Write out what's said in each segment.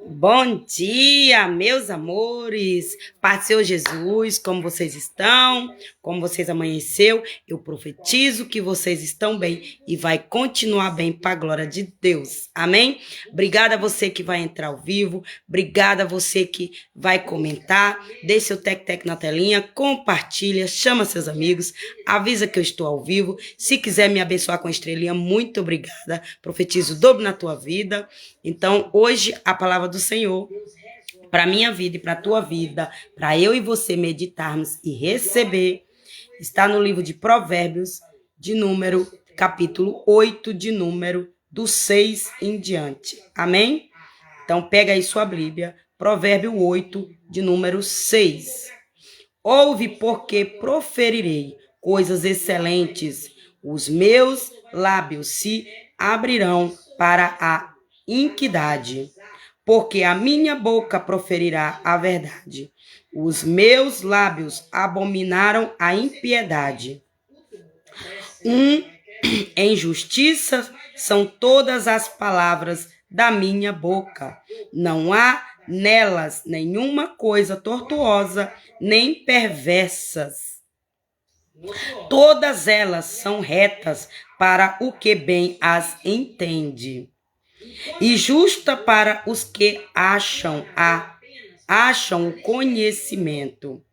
Bom dia, meus amores. Paz do Senhor Jesus, como vocês estão? Como vocês amanheceu? Eu profetizo que vocês estão bem e vai continuar bem para a glória de Deus. Amém? Obrigada a você que vai entrar ao vivo. Obrigada a você que vai comentar. Deixe seu tec-tec na telinha, compartilha, chama seus amigos, avisa que eu estou ao vivo. Se quiser me abençoar com estrelinha, muito obrigada. Profetizo o dobro na tua vida. Então, hoje, a palavra do Senhor para minha vida e para a tua vida, para eu e você meditarmos e receber, está no livro de Provérbios, capítulo 8, de número do 6 em diante. Amém? Então, pega aí sua Bíblia, Provérbio 8, de número 6. Ouve, porque proferirei coisas excelentes, os meus lábios se abrirão para a iniquidade, porque a minha boca proferirá a verdade. Os meus lábios abominaram a impiedade. Em justiça são todas as palavras da minha boca. Não há nelas nenhuma coisa tortuosa, nem perversas. Todas elas são retas para o que bem as entende, e justa para os que acham o conhecimento.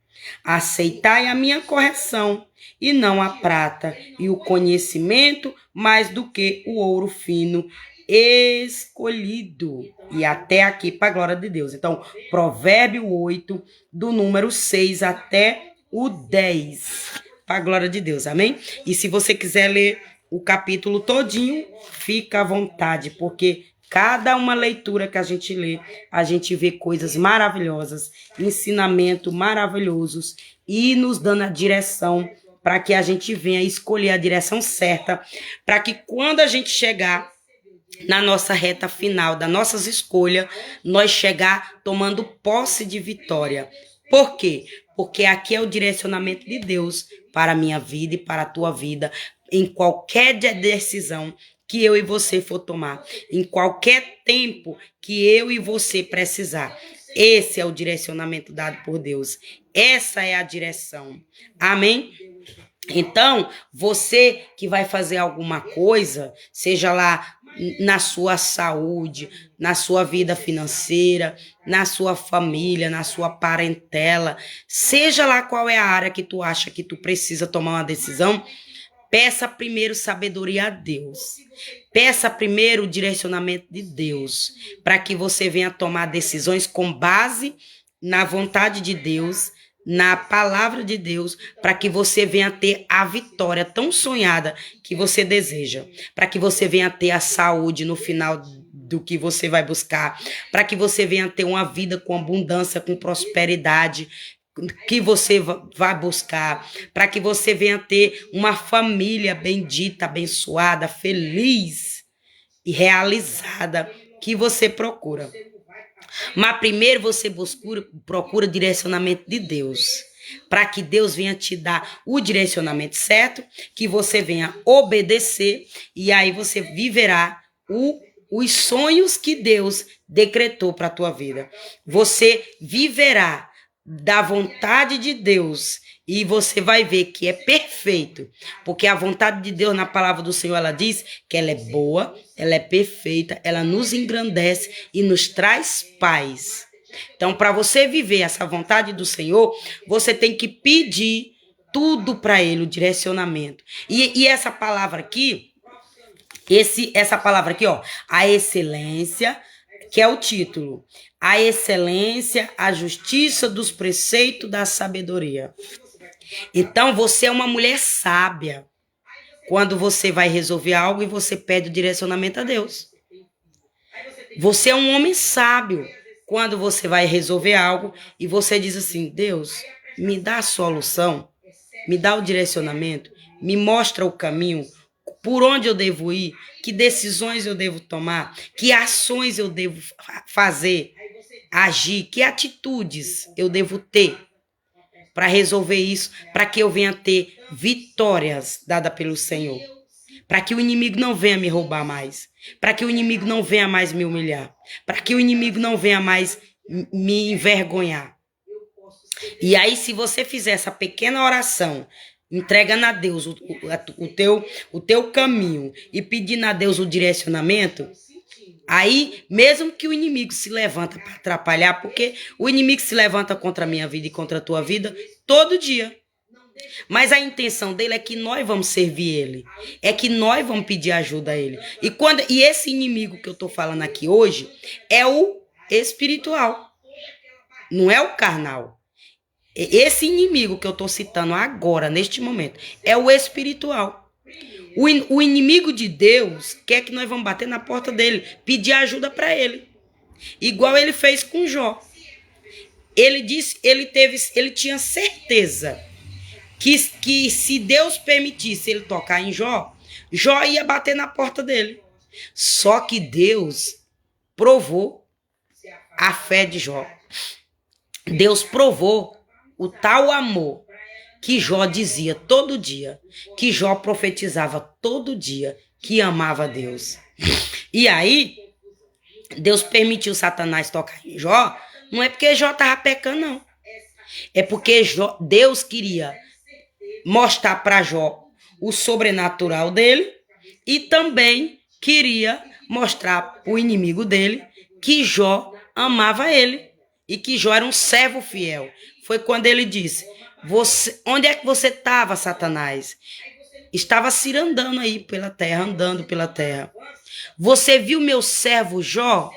Aceitai a minha correção, e não a prata, e o conhecimento mais do que o ouro fino escolhido. E até aqui, para a glória de Deus. Então, Provérbio 8, do número 6 até o 10. Para a glória de Deus, amém? E se você quiser ler o capítulo todinho, fica à vontade, porque cada uma leitura que a gente lê, a gente vê coisas maravilhosas, ensinamento maravilhosos e nos dando a direção para que a gente venha escolher a direção certa, para que quando a gente chegar na nossa reta final das nossas escolhas, nós chegar tomando posse de vitória. Por quê? Porque aqui é o direcionamento de Deus para a minha vida e para a tua vida, em qualquer decisão que eu e você for tomar, em qualquer tempo que eu e você precisar. Esse é o direcionamento dado por Deus. Essa é a direção. Amém? Então, você que vai fazer alguma coisa, seja lá na sua saúde, na sua vida financeira, na sua família, na sua parentela, seja lá qual é a área que tu acha que tu precisa tomar uma decisão, peça primeiro sabedoria a Deus. Peça primeiro o direcionamento de Deus, para que você venha tomar decisões com base na vontade de Deus, na palavra de Deus, para que você venha ter a vitória tão sonhada que você deseja, para que você venha ter a saúde no final do que você vai buscar, para que você venha ter uma vida com abundância, com prosperidade, que você vai buscar, para que você venha ter uma família bendita, abençoada, feliz e realizada que você procura. Mas primeiro você procura direcionamento de Deus, para que Deus venha te dar o direcionamento certo, que você venha obedecer, e aí você viverá os sonhos que Deus decretou para a tua vida. Você viverá da vontade de Deus, e você vai ver que é perfeito, porque a vontade de Deus na palavra do Senhor, ela diz que ela é boa, ela é perfeita, ela nos engrandece e nos traz paz. Então, para você viver essa vontade do Senhor, você tem que pedir tudo para Ele, o direcionamento. E essa palavra aqui, essa palavra aqui, ó, a excelência, que é o título, a excelência, a justiça dos preceitos da sabedoria. Então, você é uma mulher sábia quando você vai resolver algo e você pede o direcionamento a Deus. Você é um homem sábio quando você vai resolver algo e você diz assim: Deus, me dá a solução, me dá o direcionamento, me mostra o caminho, por onde eu devo ir, que decisões eu devo tomar, que ações eu devo fazer, agir, que atitudes eu devo ter para resolver isso, para que eu venha ter vitórias dadas pelo Senhor, para que o inimigo não venha me roubar mais. para que o inimigo não venha mais me humilhar, para que o inimigo não venha mais me envergonhar. E aí, se você fizer essa pequena oração, entregando a Deus o teu caminho e pedindo a Deus o direcionamento, aí, mesmo que o inimigo se levanta para atrapalhar, porque o inimigo se levanta contra a minha vida e contra a tua vida todo dia. Mas a intenção dele é que nós vamos servir ele. É que nós vamos pedir ajuda a ele. E esse inimigo que eu tô falando aqui hoje é o espiritual. Não é o carnal. Esse inimigo que eu tô citando agora, neste momento, é o espiritual. O inimigo de Deus quer que nós vamos bater na porta dele, pedir ajuda para ele. Igual ele fez com Jó. Ele disse, ele tinha certeza que se Deus permitisse ele tocar em Jó, Jó ia bater na porta dele. Só que Deus provou a fé de Jó. Deus provou o tal amor que Jó dizia todo dia, que Jó profetizava todo dia, que amava a Deus. E aí, Deus permitiu Satanás tocar em Jó, não é porque Jó estava pecando, não. É porque Deus queria mostrar para Jó o sobrenatural dele e também queria mostrar para o inimigo dele que Jó amava ele e que Jó era um servo fiel. Foi quando ele disse: onde é que você estava, Satanás? Estava cirandando aí pela terra, andando pela terra. Você viu meu servo Jó?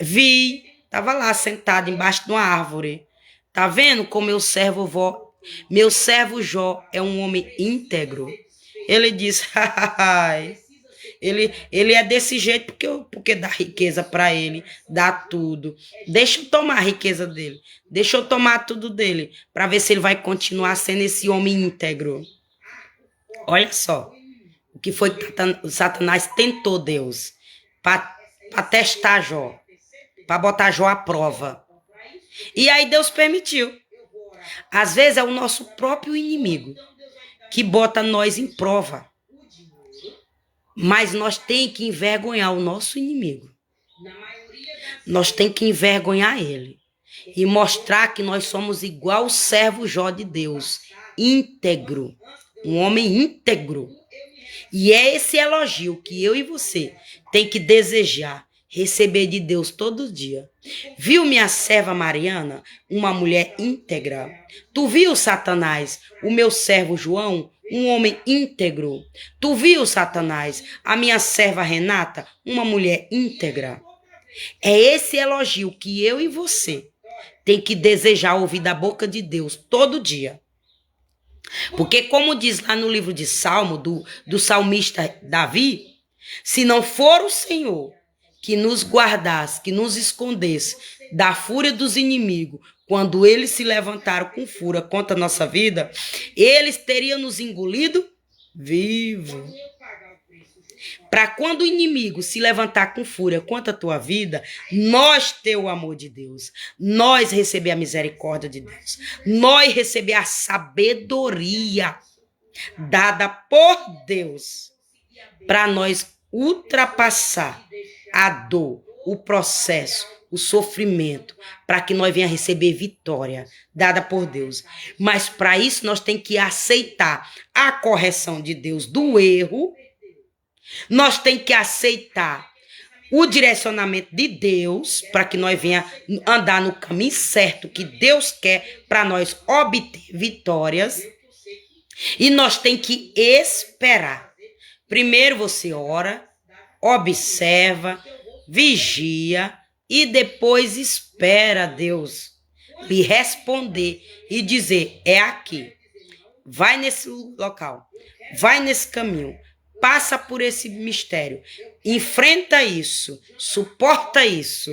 Vi, estava lá sentado embaixo de uma árvore. Tá vendo como meu servo Jó é um homem íntegro? Ele disse: ele é desse jeito porque dá riqueza para ele, dá tudo. Deixa eu tomar a riqueza dele, deixa eu tomar tudo dele, para ver se ele vai continuar sendo esse homem íntegro. Olha só, o que foi que Satanás tentou Deus para testar Jó, para botar Jó à prova. E aí Deus permitiu. Às vezes é o nosso próprio inimigo que bota nós em prova. Mas nós tem que envergonhar o nosso inimigo. Nós tem que envergonhar ele. E mostrar que nós somos igual o servo Jó de Deus. Íntegro. Um homem íntegro. E é esse elogio que eu e você tem que desejar receber de Deus todo dia. Viu minha serva Mariana, uma mulher íntegra? Tu viu, Satanás, o meu servo João, um homem íntegro? Tu viu, Satanás, a minha serva Renata, uma mulher íntegra? É esse elogio que eu e você tem que desejar ouvir da boca de Deus todo dia. Porque como diz lá no livro de Salmo, do salmista Davi, se não for o Senhor que nos guardasse, que nos escondesse da fúria dos inimigos, quando eles se levantaram com fúria contra a nossa vida, eles teriam nos engolido vivo. Para quando o inimigo se levantar com fúria contra a tua vida, nós ter o amor de Deus, nós receber a misericórdia de Deus, nós receber a sabedoria dada por Deus para nós ultrapassar a dor, o processo, o sofrimento, para que nós venha receber vitória dada por Deus. Mas para isso nós temos que aceitar a correção de Deus do erro. Nós temos que aceitar o direcionamento de Deus para que nós venha andar no caminho certo que Deus quer para nós obter vitórias. E nós temos que esperar. Primeiro você ora, observa, vigia e depois espera Deus lhe responder e dizer: é aqui, vai nesse local, vai nesse caminho, passa por esse mistério, enfrenta isso, suporta isso.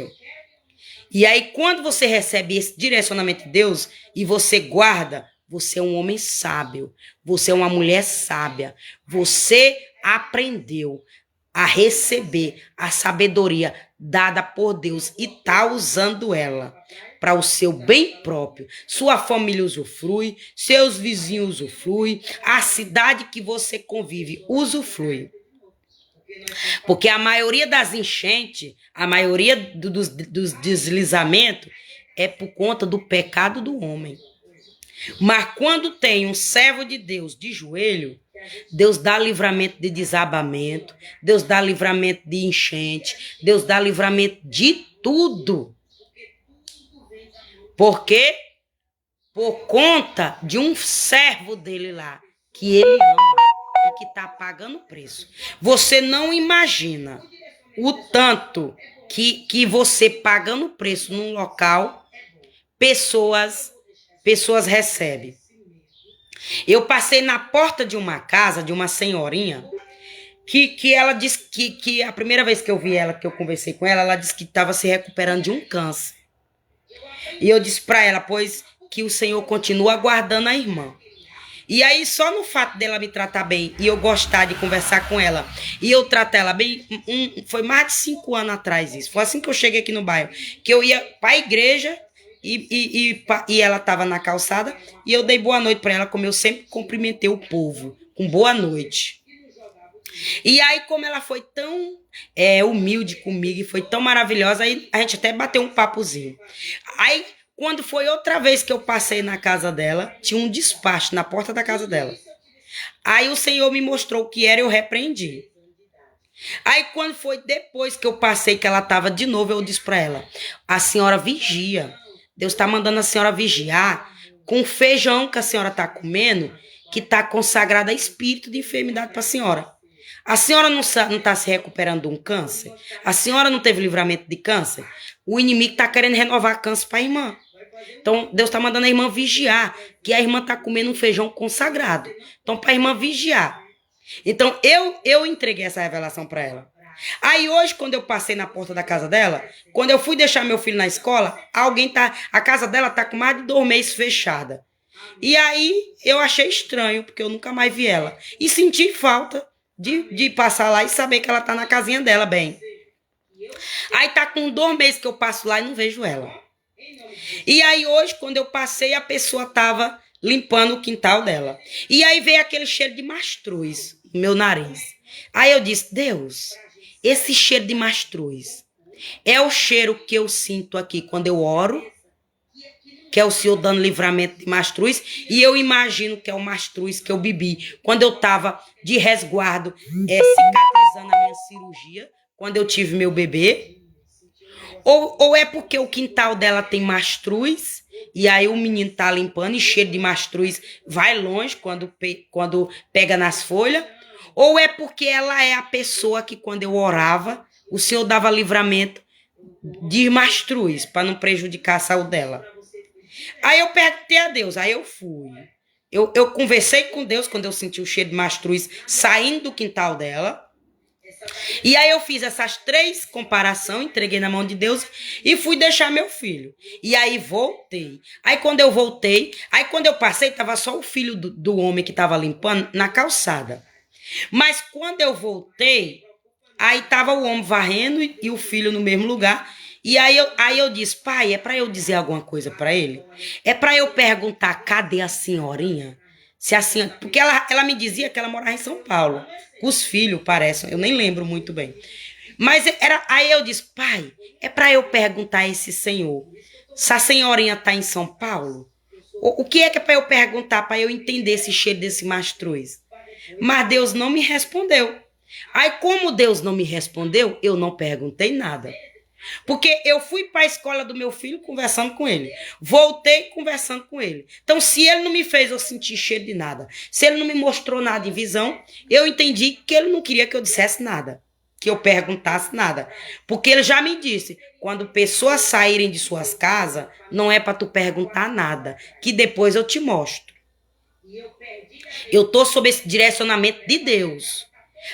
E aí quando você recebe esse direcionamento de Deus e você guarda, você é um homem sábio, você é uma mulher sábia, você aprendeu a receber a sabedoria dada por Deus e está usando ela para o seu bem próprio. Sua família usufrui, seus vizinhos usufruem, a cidade que você convive usufrui. Porque a maioria das enchentes, a maioria dos deslizamentos é por conta do pecado do homem. Mas quando tem um servo de Deus de joelho, Deus dá livramento de desabamento, Deus dá livramento de enchente, Deus dá livramento de tudo. Por quê? Por conta de um servo dele lá, que ele ama e que está pagando o preço. Você não imagina o tanto que você pagando o preço num local, pessoas recebem. Eu passei na porta de uma casa, de uma senhorinha, que ela disse que a primeira vez que eu vi ela, que eu conversei com ela, ela disse que estava se recuperando de um câncer. E eu disse para ela, pois, que o Senhor continua aguardando a irmã. E aí, só no fato dela me tratar bem e eu gostar de conversar com ela e eu tratar ela bem, foi mais de 5 anos atrás isso. Foi assim que eu cheguei aqui no bairro, que eu ia para a igreja e ela estava na calçada e eu dei boa noite para ela, como eu sempre cumprimentei o povo, com boa noite. E aí, como ela foi tão humilde comigo e foi tão maravilhosa, aí a gente até bateu um papozinho. Aí, quando foi outra vez que eu passei na casa dela, tinha um despacho na porta da casa dela. Aí o Senhor me mostrou o que era e eu repreendi. Aí quando foi depois que eu passei, que ela estava de novo, eu disse para ela, a senhora vigia. Deus está mandando a senhora vigiar com o feijão que a senhora está comendo, que está consagrado a espírito de enfermidade para a senhora. A senhora não está se recuperando de um câncer? A senhora não teve livramento de câncer? O inimigo está querendo renovar câncer para a irmã. Então, Deus está mandando a irmã vigiar, que a irmã está comendo um feijão consagrado. Então, para a irmã vigiar. Então, eu entreguei essa revelação para ela. Aí, hoje, quando eu passei na porta da casa dela, quando eu fui deixar meu filho na escola, a casa dela está com mais de 2 meses fechada. E aí, eu achei estranho, porque eu nunca mais vi ela. E senti falta de passar lá e saber que ela está na casinha dela bem. Aí, tá com 2 meses que eu passo lá e não vejo ela. E aí hoje, quando eu passei, a pessoa estava limpando o quintal dela. E aí veio aquele cheiro de mastruz no meu nariz. Aí eu disse, Deus, esse cheiro de mastruz é o cheiro que eu sinto aqui quando eu oro, que é o Senhor dando livramento de mastruz, e eu imagino que é o mastruz que eu bebi quando eu estava de resguardo, cicatrizando a minha cirurgia, quando eu tive meu bebê. Ou é porque o quintal dela tem mastruz, e aí o menino tá limpando e cheiro de mastruz vai longe quando pega nas folhas. Ou é porque ela é a pessoa que quando eu orava, o Senhor dava livramento de mastruz, para não prejudicar a saúde dela. Aí eu perguntei a Deus, aí eu fui. Eu conversei com Deus quando eu senti o cheiro de mastruz saindo do quintal dela. E aí eu fiz essas 3 comparações, entreguei na mão de Deus e fui deixar meu filho. E aí voltei. Aí quando eu voltei, aí quando eu passei, estava só o filho do homem que estava limpando na calçada. Mas quando eu voltei, aí estava o homem varrendo e o filho no mesmo lugar. E aí eu disse, pai, é para eu dizer alguma coisa para ele? É para eu perguntar, cadê a senhorinha? Se a senhora, porque ela me dizia que ela morava em São Paulo. Os filhos, parecem, eu nem lembro muito bem. Mas aí eu disse, pai, é para eu perguntar a esse senhor se a senhorinha está em São Paulo? O que é para eu perguntar, para eu entender esse cheiro desse mastruz? Mas Deus não me respondeu. Aí, como Deus não me respondeu, eu não perguntei nada. Porque eu fui para a escola do meu filho conversando com ele. Voltei conversando com ele. Então, se ele não me fez eu sentir cheiro de nada, se ele não me mostrou nada em visão, eu entendi que ele não queria que eu dissesse nada, que eu perguntasse nada. Porque ele já me disse, quando pessoas saírem de suas casas, não é para tu perguntar nada, que depois eu te mostro. Eu estou sob esse direcionamento de Deus.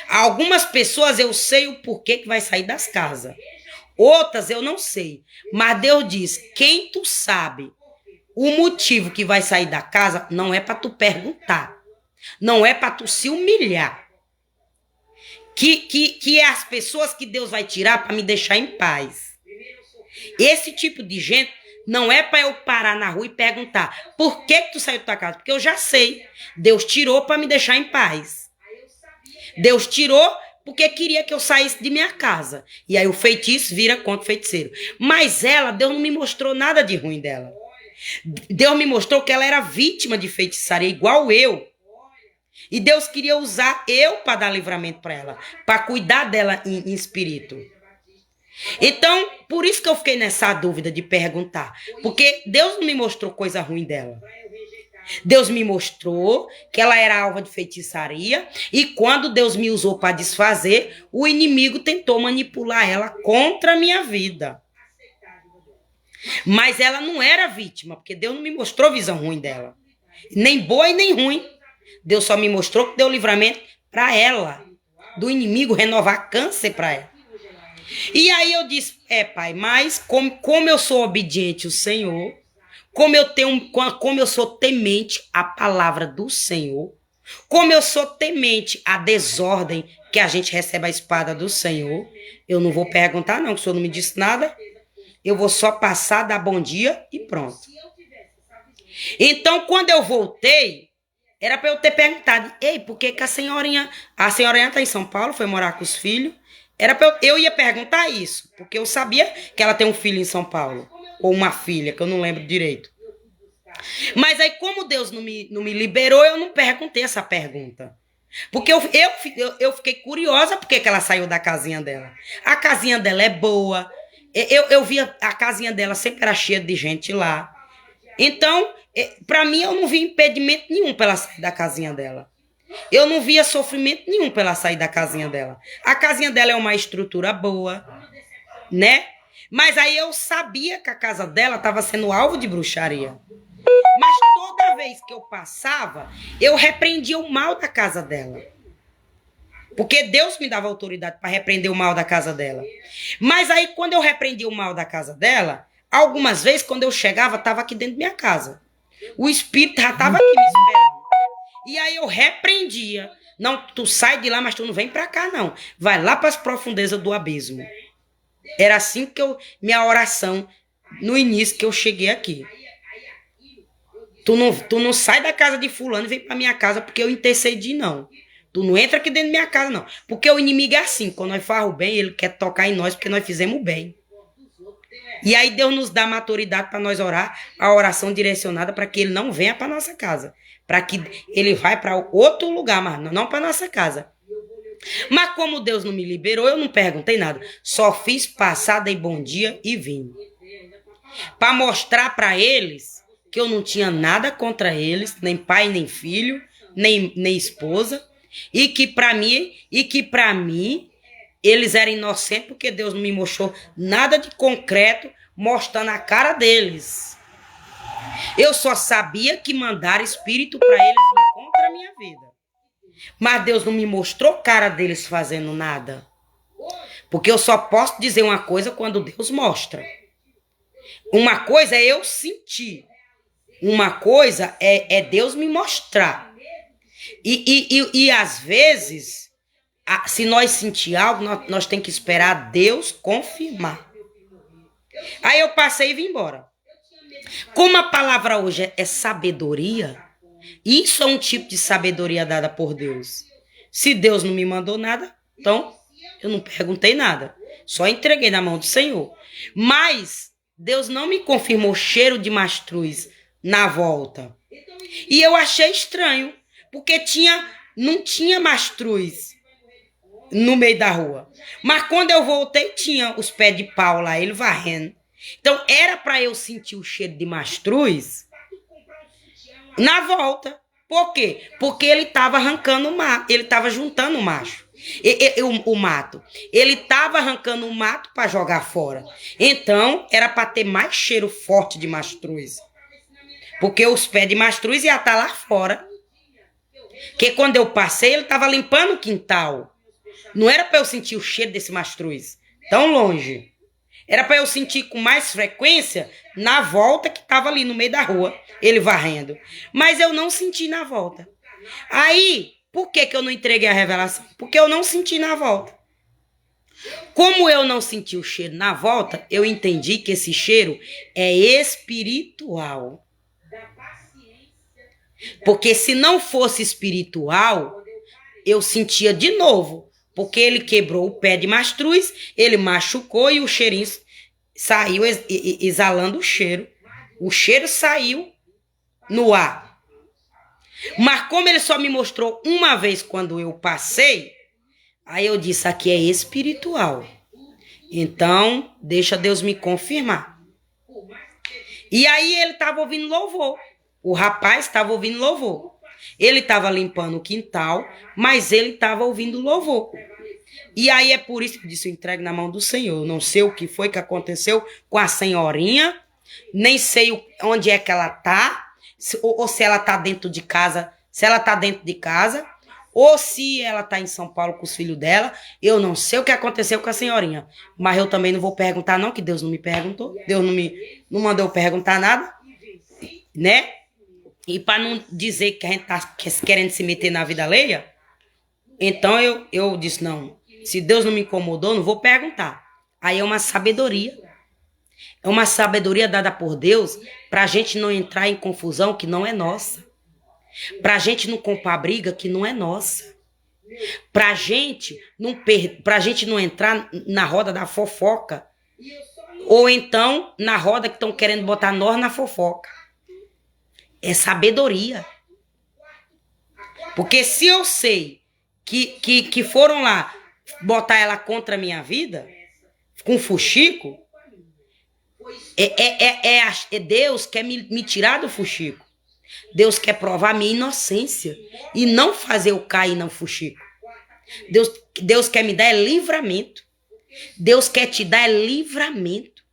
Algumas pessoas eu sei o porquê que vai sair das casas. Outras eu não sei, mas Deus diz, quem tu sabe o motivo que vai sair da casa, não é para tu perguntar, não é para tu se humilhar, que é as pessoas que Deus vai tirar para me deixar em paz. Esse tipo de gente não é para eu parar na rua e perguntar, por que tu saiu da tua casa? Porque eu já sei, Deus tirou para me deixar em paz. Deus tirou porque queria que eu saísse de minha casa. E aí o feitiço vira contra o feiticeiro. Mas ela, Deus não me mostrou nada de ruim dela. Deus me mostrou que ela era vítima de feitiçaria, igual eu. E Deus queria usar eu para dar livramento para ela, para cuidar dela em espírito. Então, por isso que eu fiquei nessa dúvida de perguntar. Porque Deus não me mostrou coisa ruim dela. Deus me mostrou que ela era alvo de feitiçaria. E quando Deus me usou para desfazer, o inimigo tentou manipular ela contra a minha vida. Mas ela não era vítima, porque Deus não me mostrou visão ruim dela. Nem boa e nem ruim. Deus só me mostrou que deu livramento para ela. Do inimigo renovar câncer para ela. E aí eu disse, pai, mas como eu sou obediente ao Senhor, como eu sou temente à palavra do Senhor, como eu sou temente à desordem que a gente recebe a espada do Senhor, eu não vou perguntar não, que o Senhor não me disse nada, eu vou só passar, dar bom dia e pronto. Então, quando eu voltei, era para eu ter perguntado, ei, por que a senhorinha está em São Paulo, foi morar com os filhos? Eu ia perguntar isso, porque eu sabia que ela tem um filho em São Paulo, ou uma filha, que eu não lembro direito. Mas aí, como Deus não me liberou, eu não perguntei essa pergunta. Porque eu fiquei curiosa porque que ela saiu da casinha dela. A casinha dela é boa, eu via a casinha dela sempre era cheia de gente lá. Então, para mim, eu não vi impedimento nenhum para ela sair da casinha dela. Eu não via sofrimento nenhum para ela sair da casinha dela. A casinha dela é uma estrutura boa, né? Mas aí eu sabia que a casa dela estava sendo alvo de bruxaria. Mas toda vez que eu passava, eu repreendia o mal da casa dela. Porque Deus me dava autoridade para repreender o mal da casa dela. Mas aí, quando eu repreendia o mal da casa dela, algumas vezes, quando eu chegava, estava aqui dentro da minha casa. O espírito já estava aqui me esperando. E aí eu repreendia. Não, tu sai de lá, mas tu não vem pra cá, não. Vai lá para as profundezas do abismo. Era assim que minha oração, no início que eu cheguei aqui. Tu não sai da casa de fulano e vem pra minha casa porque eu intercedi, não. Tu não entra aqui dentro da minha casa, não. Porque o inimigo é assim. Quando nós fazemos o bem, ele quer tocar em nós porque nós fizemos o bem. E aí Deus nos dá maturidade para nós orar, a oração direcionada para que ele não venha para nossa casa. Para que ele vá para outro lugar, mas não para nossa casa. Mas como Deus não me liberou, eu não perguntei nada. Só fiz passar, dei bom dia e vim. Para mostrar para eles que eu não tinha nada contra eles, nem pai, nem filho, nem esposa. E que para mim, eles eram inocentes porque Deus não me mostrou nada de concreto mostrando a cara deles. Eu só sabia que mandaram espírito para eles contra a minha vida. Mas Deus não me mostrou a cara deles fazendo nada. Porque eu só posso dizer uma coisa quando Deus mostra. Uma coisa é eu sentir. Uma coisa é Deus me mostrar. E às vezes, se nós sentir algo, nós temos que esperar Deus confirmar. Aí eu passei e vim embora. Como a palavra hoje é sabedoria, isso é um tipo de sabedoria dada por Deus. Se Deus não me mandou nada, então eu não perguntei nada. Só entreguei na mão do Senhor. Mas Deus não me confirmou cheiro de mastruz na volta. E eu achei estranho, porque não tinha mastruz no meio da rua. Mas quando eu voltei, tinha os pés de pau lá, ele varrendo. Então, era para eu sentir o cheiro de mastruz na volta. Por quê? Porque ele estava arrancando o mato, ele estava juntando o macho. O mato. Ele estava arrancando o mato para jogar fora. Então, era para ter mais cheiro forte de mastruz. Porque os pés de mastruz iam estar lá fora. Porque quando eu passei, ele estava limpando o quintal. Não era para eu sentir o cheiro desse mastruz tão longe. Era para eu sentir com mais frequência na volta que estava ali no meio da rua, ele varrendo. Mas eu não senti na volta. Aí, por que eu não entreguei a revelação? Porque eu não senti na volta. Como eu não senti o cheiro na volta, eu entendi que esse cheiro é espiritual. Porque se não fosse espiritual, eu sentia de novo. Porque ele quebrou o pé de mastruz, ele machucou e o cheirinho saiu exalando o cheiro. O cheiro saiu no ar. Mas como ele só me mostrou uma vez quando eu passei, aí eu disse, aqui é espiritual. Então, deixa Deus me confirmar. E aí ele estava ouvindo louvor. O rapaz estava ouvindo louvor. Ele estava limpando o quintal, mas ele estava ouvindo louvor. E aí é por isso que eu disse, eu entrego na mão do Senhor. Não sei o que foi que aconteceu com a senhorinha, nem sei onde é que ela tá, ou se ela tá dentro de casa, se ela tá dentro de casa, ou se ela tá em São Paulo com os filhos dela. Eu não sei o que aconteceu com a senhorinha, mas eu também não vou perguntar não, que Deus não me perguntou, Deus não mandou eu perguntar nada, né? E para não dizer que a gente tá querendo se meter na vida alheia, então eu disse, não, se Deus não me incomodou, não vou perguntar. Aí é uma sabedoria. É uma sabedoria dada por Deus para a gente não entrar em confusão que não é nossa. Para a gente não comprar briga que não é nossa. Para a gente não entrar na roda da fofoca. Ou então na roda que estão querendo botar nós na fofoca. É sabedoria. Porque se eu sei que foram lá botar ela contra a minha vida, com fuxico, Deus quer me tirar do fuxico. Deus quer provar minha inocência e não fazer eu cair no fuxico. Deus quer me dar livramento. Deus quer te dar livramento.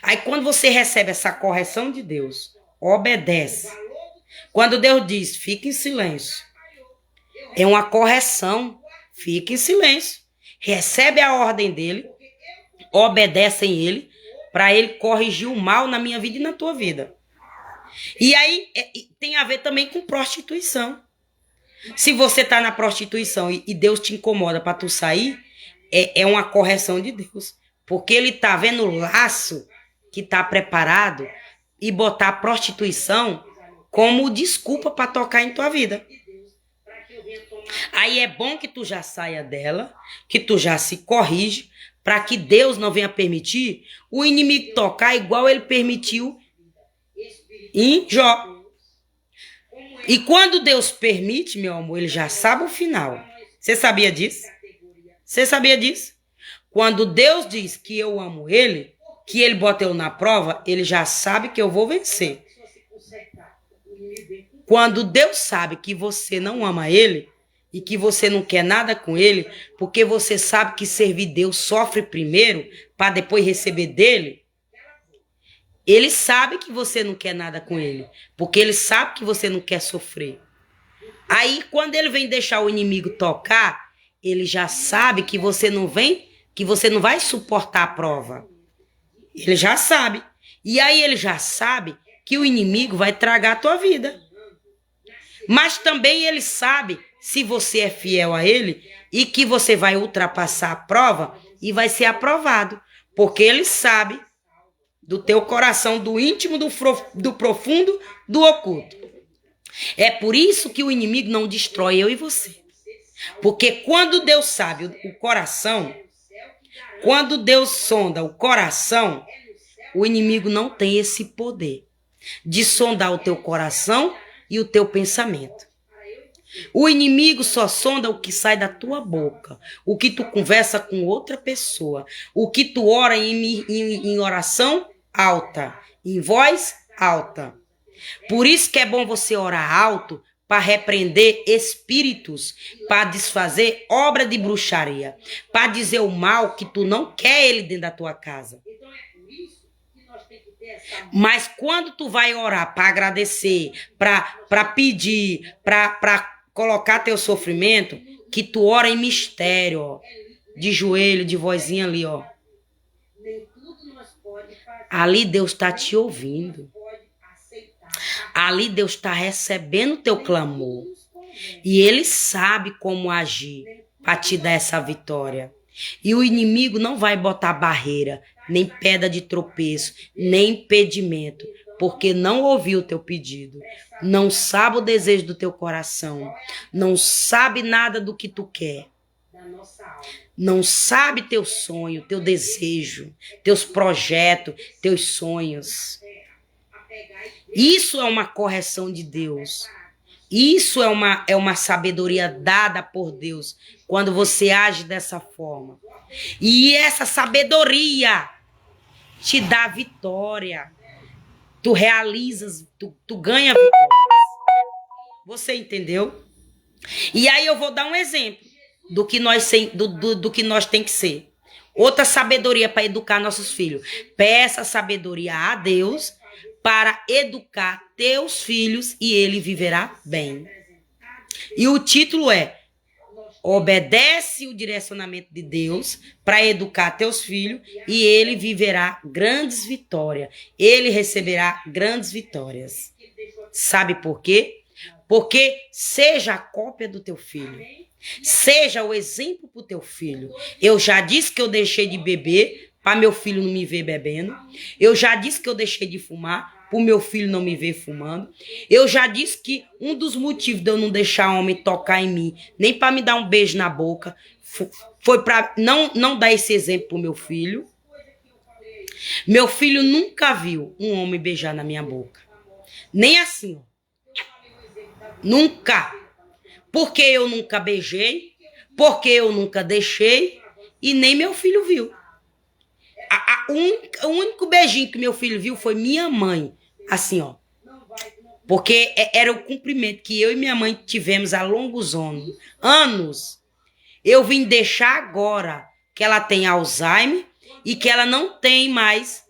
Aí quando você recebe essa correção de Deus, obedece. Quando Deus diz, fica em silêncio, é uma correção, fica em silêncio. Recebe a ordem dele, obedece em ele, para ele corrigir o mal na minha vida e na tua vida. E aí tem a ver também com prostituição. Se você tá na prostituição e Deus te incomoda para tu sair, é uma correção de Deus. Porque ele tá vendo o laço que tá preparado e botar a prostituição como desculpa para tocar em tua vida. Aí é bom que tu já saia dela, que tu já se corrige, para que Deus não venha permitir o inimigo tocar igual ele permitiu em Jó. E quando Deus permite, meu amor, ele já sabe o final. Você sabia disso? Você sabia disso? Quando Deus diz que eu amo ele, que ele bota eu na prova, ele já sabe que eu vou vencer. Quando Deus sabe que você não ama ele e que você não quer nada com ele, porque você sabe que servir Deus sofre primeiro para depois receber dele, ele sabe que você não quer nada com ele, porque ele sabe que você não quer sofrer. Aí, quando ele vem deixar o inimigo tocar, ele já sabe que você não vai suportar a prova. Ele já sabe. E aí ele já sabe que o inimigo vai tragar a tua vida. Mas também ele sabe se você é fiel a ele e que você vai ultrapassar a prova e vai ser aprovado. Porque ele sabe do teu coração, do íntimo, do profundo, do oculto. É por isso que o inimigo não destrói eu e você. Porque quando Deus sabe o coração, quando Deus sonda o coração, o inimigo não tem esse poder de sondar o teu coração e o teu pensamento. O inimigo só sonda o que sai da tua boca, o que tu conversa com outra pessoa, o que tu ora em oração alta, em voz alta. Por isso que é bom você orar alto para repreender espíritos, para desfazer obra de bruxaria, para dizer o mal que tu não quer ele dentro da tua casa. Mas quando tu vai orar para agradecer, para pedir, para colocar teu sofrimento, que tu ora em mistério, ó, de joelho, de vozinha ali, ó. Ali Deus está te ouvindo. Ali Deus está recebendo o teu clamor. E ele sabe como agir para te dar essa vitória. E o inimigo não vai botar barreira, nem pedra de tropeço, nem impedimento, porque não ouviu o teu pedido, não sabe o desejo do teu coração, não sabe nada do que tu quer. Não sabe teu sonho, teu desejo, teus projetos, teus sonhos. Isso é uma correção de Deus. Isso é uma sabedoria dada por Deus quando você age dessa forma. E essa sabedoria te dá vitória. Tu realizas, tu ganha vitórias. Você entendeu? E aí eu vou dar um exemplo do que nós tem que ser. Outra sabedoria para educar nossos filhos. Peça sabedoria a Deus para educar teus filhos e ele viverá bem. E o título é: obedece o direcionamento de Deus para educar teus filhos e ele viverá grandes vitórias. Ele receberá grandes vitórias. Sabe por quê? Porque seja a cópia do teu filho. Seja o exemplo para o teu filho. Eu já disse que eu deixei de beber para meu filho não me ver bebendo. Eu já disse que eu deixei de fumar para o meu filho não me ver fumando. Eu já disse que um dos motivos de eu não deixar homem tocar em mim, nem para me dar um beijo na boca, foi para não dar esse exemplo para o meu filho. Meu filho nunca viu um homem beijar na minha boca. Nem assim, ó. Nunca. Porque eu nunca beijei, porque eu nunca deixei e nem meu filho viu. O único beijinho que meu filho viu foi minha mãe. Assim, ó. Porque era o cumprimento que eu e minha mãe tivemos há longos anos. Eu vim deixar agora que ela tem Alzheimer e que ela não tem mais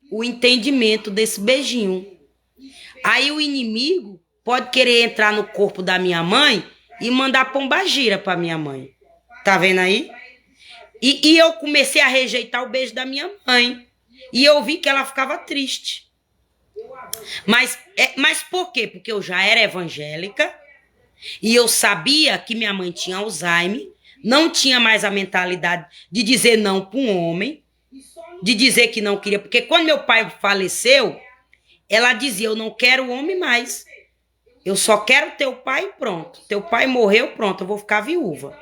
o entendimento desse beijinho. Aí o inimigo pode querer entrar no corpo da minha mãe e mandar pombagira para minha mãe. Tá vendo aí? E eu comecei a rejeitar o beijo da minha mãe. E eu vi que ela ficava triste. Mas por quê? Porque eu já era evangélica e eu sabia que minha mãe tinha Alzheimer, não tinha mais a mentalidade de dizer não para um homem, de dizer que não queria. Porque quando meu pai faleceu, ela dizia: eu não quero homem mais. Eu só quero teu pai e pronto. Teu pai morreu, pronto, eu vou ficar viúva.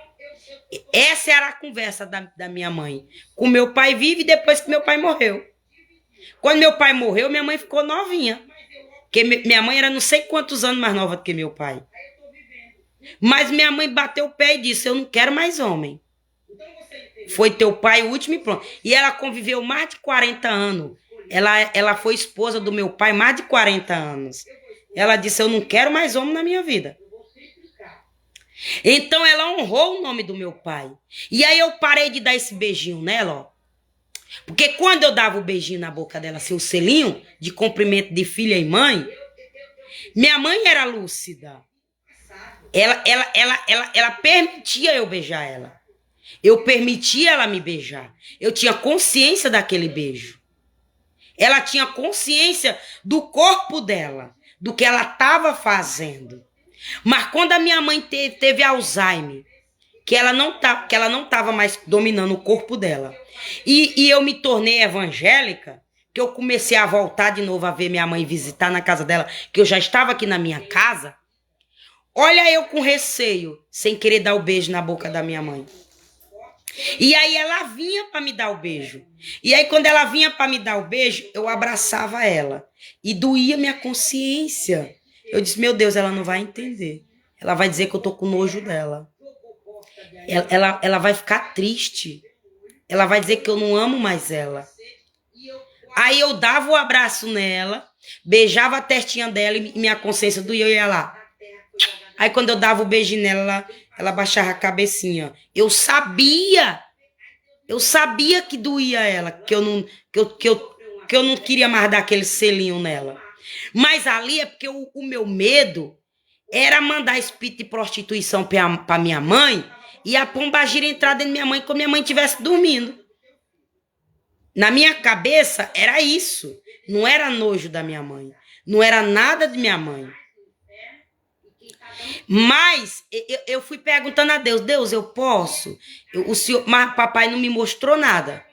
Essa era a conversa da minha mãe. Com meu pai vivo e depois que meu pai morreu. Quando meu pai morreu, minha mãe ficou novinha. Porque minha mãe era não sei quantos anos mais nova do que meu pai. Mas minha mãe bateu o pé e disse: eu não quero mais homem. Foi teu pai o último e pronto. E ela conviveu mais de 40 anos. Ela foi esposa do meu pai mais de 40 anos. Ela disse: eu não quero mais homem na minha vida. Então ela honrou o nome do meu pai. E aí eu parei de dar esse beijinho nela, ó. Porque quando eu dava o beijinho na boca dela, assim, o selinho de cumprimento de filha e mãe, minha mãe era lúcida. Ela permitia eu beijar ela. Eu permitia ela me beijar. Eu tinha consciência daquele beijo. Ela tinha consciência do corpo dela, do que ela estava fazendo. Mas quando a minha mãe teve Alzheimer, que ela não estava mais dominando o corpo dela, e eu me tornei evangélica, que eu comecei a voltar de novo a ver minha mãe visitar na casa dela, que eu já estava aqui na minha casa, olha eu com receio, sem querer dar o beijo na boca da minha mãe. E aí ela vinha para me dar o beijo. E aí quando ela vinha para me dar o beijo, eu abraçava ela. E doía minha consciência. Eu disse: meu Deus, ela não vai entender. Ela vai dizer que eu tô com nojo dela. Ela vai ficar triste. Ela vai dizer que eu não amo mais ela. Aí eu dava o abraço nela, beijava a testinha dela e minha consciência doía, eu ia lá. Aí quando eu dava o beijinho nela, ela baixava a cabecinha. Eu sabia que doía ela, que eu não queria mais dar aquele selinho nela. Mas ali é porque o meu medo era mandar espírito de prostituição para minha mãe e a pombagira entrar dentro da minha mãe quando minha mãe estivesse dormindo. Na minha cabeça era isso. Não era nojo da minha mãe. Não era nada de minha mãe. Mas eu fui perguntando a Deus: Deus, eu posso? O senhor, mas papai não me mostrou nada.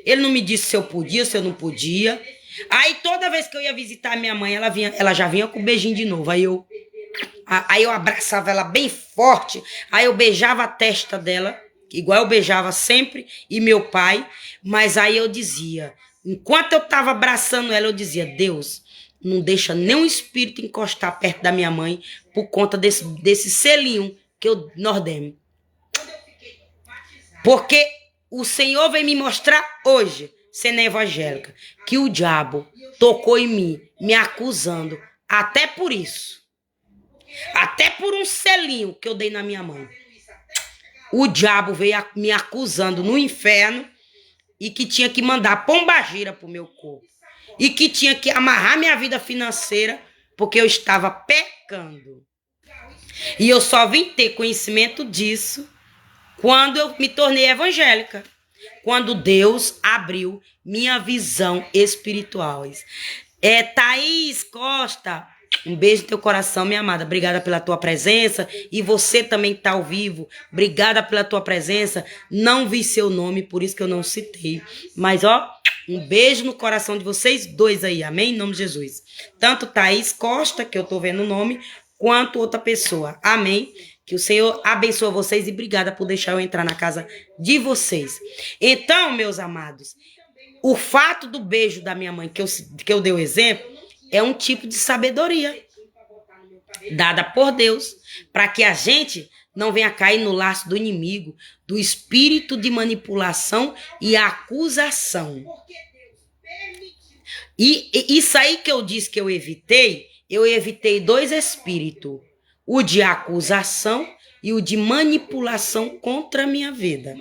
Ele não me disse se eu podia, se eu não podia. Aí toda vez que eu ia visitar minha mãe, ela já vinha com o beijinho de novo. Aí eu abraçava ela bem forte. Aí eu beijava a testa dela. igual eu beijava sempre, e meu pai, mas aí eu dizia, enquanto eu tava abraçando ela, eu dizia, Deus, não deixa nenhum espírito encostar perto da minha mãe por conta desse selinho que nós demos. Porque o Senhor vem me mostrar hoje, sendo evangélica, que o diabo tocou em mim, me acusando, até por isso. Até por um selinho que eu dei na minha mãe. O diabo veio me acusando no inferno e que tinha que mandar pombagira pro meu corpo. E que tinha que amarrar minha vida financeira porque eu estava pecando. E eu só vim ter conhecimento disso quando eu me tornei evangélica. Quando Deus abriu minha visão espiritual. Thaís Costa, um beijo no teu coração, minha amada. Obrigada pela tua presença. E você também que tá ao vivo. Obrigada pela tua presença. Não vi seu nome, por isso que eu não citei. Mas, ó, um beijo no coração de vocês dois aí. Amém? Em nome de Jesus. Tanto Thaís Costa, que eu tô vendo o nome, quanto outra pessoa. Amém? Que o Senhor abençoe vocês e obrigada por deixar eu entrar na casa de vocês. Então, meus amados, o fato do beijo da minha mãe, que eu dei o exemplo, é um tipo de sabedoria dada por Deus, para que a gente não venha cair no laço do inimigo, do espírito de manipulação e acusação. E isso aí que eu disse que eu evitei dois espíritos, o de acusação e o de manipulação contra a minha vida.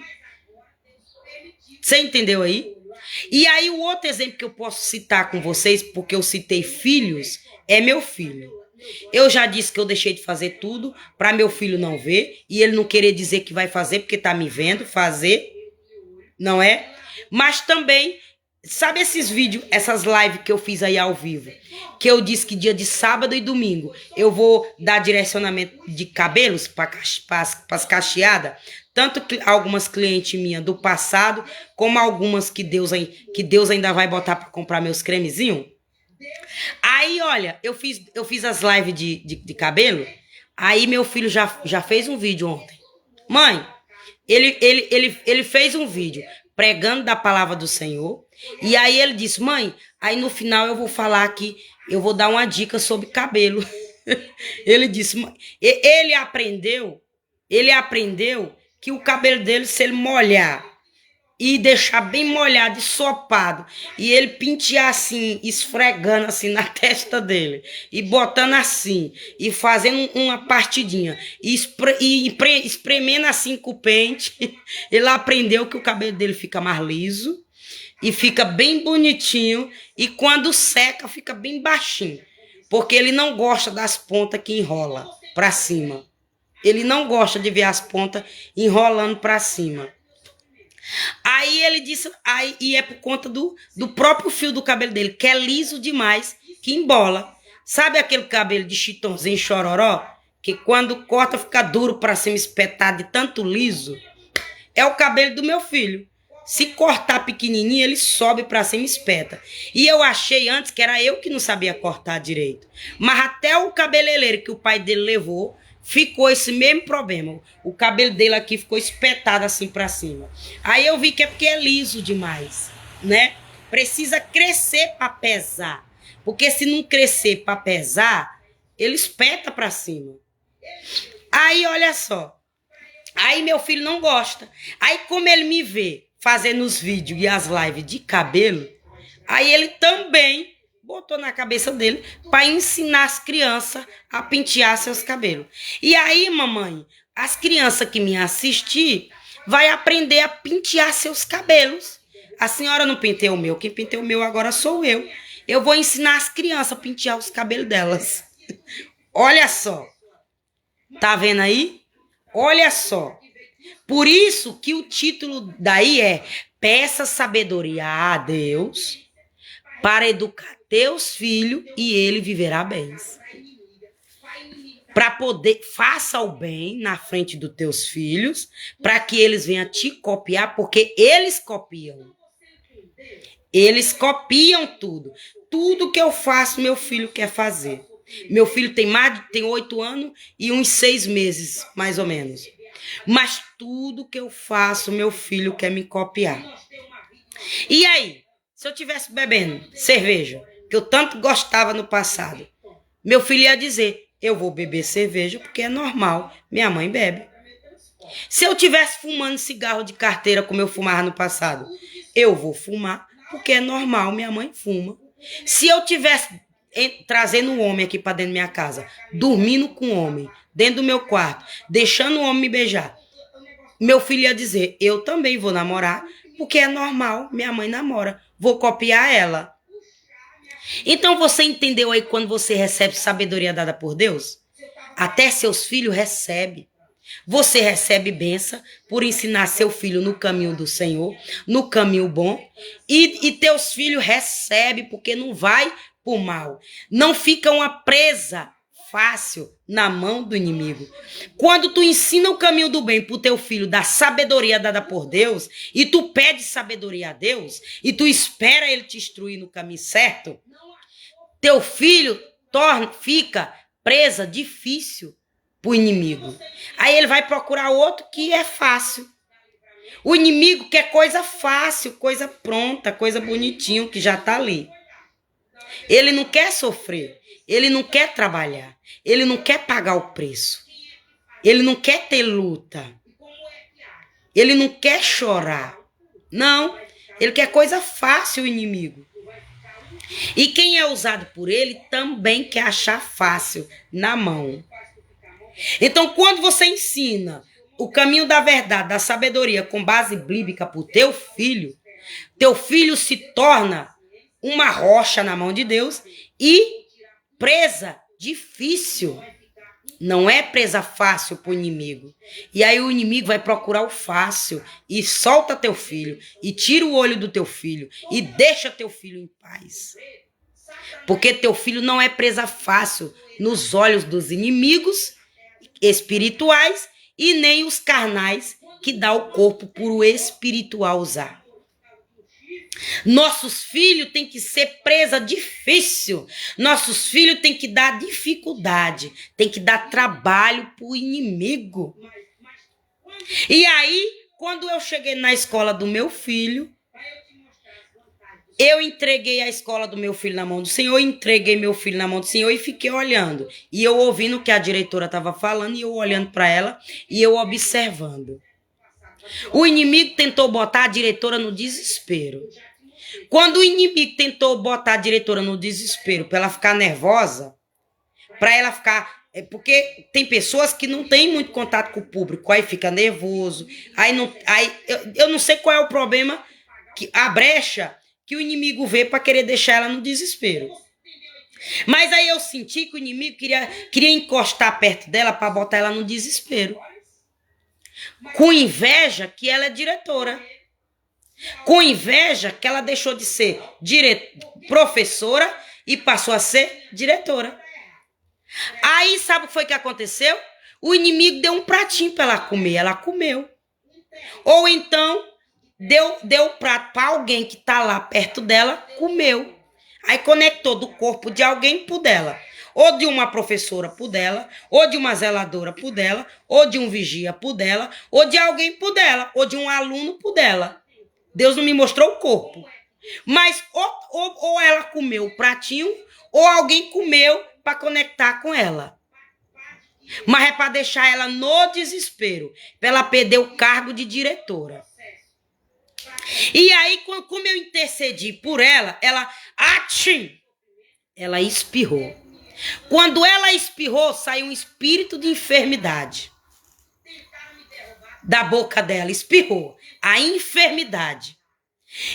Você entendeu aí? E aí o outro exemplo que eu posso citar com vocês, porque eu citei filhos, é meu filho. Eu já disse que eu deixei de fazer tudo para meu filho não ver e ele não querer dizer que vai fazer porque tá me vendo fazer, não é? Mas também, sabe esses vídeos, essas lives que eu fiz aí ao vivo, que eu disse que dia de sábado e domingo eu vou dar direcionamento de cabelos para as cacheadas, tanto que algumas clientes minhas do passado, como algumas que Deus ainda vai botar para comprar meus cremezinhos. Aí, olha, eu fiz as lives de cabelo, aí meu filho já fez um vídeo ontem. Mãe, ele fez um vídeo pregando da palavra do Senhor, e aí ele disse, mãe, aí no final eu vou falar que eu vou dar uma dica sobre cabelo. Ele disse, ele aprendeu que o cabelo dele, se ele molhar e deixar bem molhado e sopado, e ele pentear assim, esfregando assim na testa dele, e botando assim, e fazendo uma partidinha, e espremendo assim com o pente, ele aprendeu que o cabelo dele fica mais liso, e fica bem bonitinho, e quando seca fica bem baixinho, porque ele não gosta das pontas que enrola pra cima. Ele não gosta de ver as pontas enrolando pra cima. Aí ele disse, e é por conta do próprio fio do cabelo dele, que é liso demais, que embola. Sabe aquele cabelo de chitãozinho chororó? Que quando corta fica duro pra cima, espetado de tanto liso? É o cabelo do meu filho. Se cortar pequenininho, ele sobe pra cima e espeta. E eu achei antes que era eu que não sabia cortar direito. Mas até o cabeleireiro que o pai dele levou, ficou esse mesmo problema. O cabelo dele aqui ficou espetado assim pra cima. Aí eu vi que é porque é liso demais, né? Precisa crescer pra pesar. Porque se não crescer pra pesar, ele espeta pra cima. Aí, olha só. Aí meu filho não gosta. Aí como ele me vê fazendo os vídeos e as lives de cabelo, aí ele também botou na cabeça dele para ensinar as crianças a pentear seus cabelos. E aí, mamãe, as crianças que me assistir vai aprender a pentear seus cabelos. A senhora não penteou o meu, quem penteou o meu agora sou eu. Eu vou ensinar as crianças a pentear os cabelos delas. Olha só. Tá vendo aí? Olha só. Por isso que o título daí é Peça sabedoria a Deus para educar teus filhos e ele viverá bem. Para poder, faça o bem na frente dos teus filhos, para que eles venham te copiar, porque eles copiam. Eles copiam tudo. Tudo que eu faço, meu filho quer fazer. Meu filho tem 8 anos e uns 6 meses, mais ou menos. Mas tudo que eu faço, meu filho quer me copiar. E aí, se eu tivesse bebendo cerveja, que eu tanto gostava no passado, meu filho ia dizer, eu vou beber cerveja porque é normal, minha mãe bebe. Se eu tivesse fumando cigarro de carteira como eu fumava no passado, eu vou fumar porque é normal, minha mãe fuma. Se eu tivesse trazendo um homem aqui para dentro da minha casa, dormindo com um homem, dentro do meu quarto, deixando o homem me beijar, meu filho ia dizer, eu também vou namorar porque é normal, minha mãe namora, vou copiar ela. Então você entendeu aí quando você recebe sabedoria dada por Deus? Até seus filhos recebem. Você recebe bênção por ensinar seu filho no caminho do Senhor, no caminho bom, e teus filhos recebem porque não vai por mal. Não fica uma presa fácil na mão do inimigo. Quando tu ensina o caminho do bem pro teu filho, da sabedoria dada por Deus, e tu pede sabedoria a Deus, e tu espera ele te instruir no caminho certo, teu filho fica presa difícil pro inimigo. Aí ele vai procurar outro que é fácil. O inimigo quer coisa fácil, coisa pronta, coisa bonitinho que já tá ali. Ele não quer sofrer, ele não quer trabalhar, ele não quer pagar o preço. Ele não quer ter luta. Ele não quer chorar. Não, ele quer coisa fácil, o inimigo. E quem é usado por ele também quer achar fácil na mão. Então, quando você ensina o caminho da verdade, da sabedoria com base bíblica para o teu filho se torna uma rocha na mão de Deus e presa difícil. Não é presa fácil para o inimigo. E aí o inimigo vai procurar o fácil e solta teu filho e tira o olho do teu filho e deixa teu filho em paz. Porque teu filho não é presa fácil nos olhos dos inimigos espirituais e nem os carnais que dá o corpo por o espiritual usar. Nossos filhos têm que ser presa difícil. Nossos filhos têm que dar dificuldade, tem que dar trabalho pro inimigo. E aí, quando eu cheguei na escola do meu filho, eu entreguei a escola do meu filho na mão do Senhor, entreguei meu filho na mão do Senhor e fiquei olhando. E eu ouvindo o que a diretora estava falando, e eu olhando para ela, e eu observando. O inimigo tentou botar a diretora no desespero. Quando o inimigo tentou botar a diretora no desespero para ela ficar nervosa, para ela ficar... Porque tem pessoas que não têm muito contato com o público, aí fica nervoso. Eu não sei qual é o problema, a brecha que o inimigo vê para querer deixar ela no desespero. Mas aí eu senti que o inimigo queria encostar perto dela para botar ela no desespero. Com inveja que ela é diretora. Com inveja que ela deixou de ser professora e passou a ser diretora. Aí sabe o que foi que aconteceu? O inimigo deu um pratinho para ela comer, ela comeu. Ou então deu o prato para alguém que tá lá perto dela, comeu. Aí conectou do corpo de alguém pro dela. Ou de uma professora pro dela, ou de uma zeladora pro dela, ou de um vigia pro dela, ou de alguém pro dela, ou de um aluno pro dela. Deus não me mostrou o corpo. Mas ou ela comeu o pratinho, ou alguém comeu para conectar com ela. Mas é para deixar ela no desespero, para ela perder o cargo de diretora. E aí, como eu intercedi por ela, ela espirrou. Quando ela espirrou, saiu um espírito de enfermidade da boca dela, espirrou a enfermidade.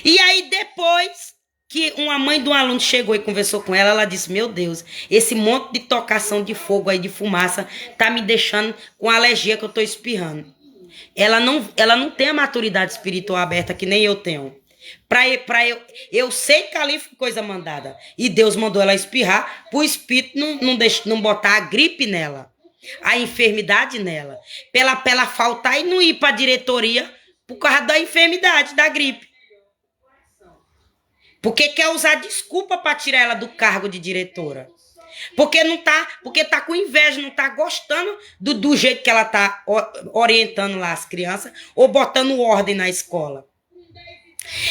E aí, depois que uma mãe de um aluno chegou e conversou com ela, ela disse, meu Deus, esse monte de tocação de fogo aí, de fumaça, tá me deixando com alergia que eu tô espirrando. Ela não tem a maturidade espiritual aberta que nem eu tenho. Eu sei que ali foi coisa mandada. E Deus mandou ela espirrar pro espírito não botar a gripe nela, a enfermidade nela. Pra ela faltar e não ir pra diretoria por causa da enfermidade, da gripe. Porque quer usar desculpa para tirar ela do cargo de diretora. Porque tá com inveja, não tá gostando do jeito que ela tá orientando lá as crianças ou botando ordem na escola.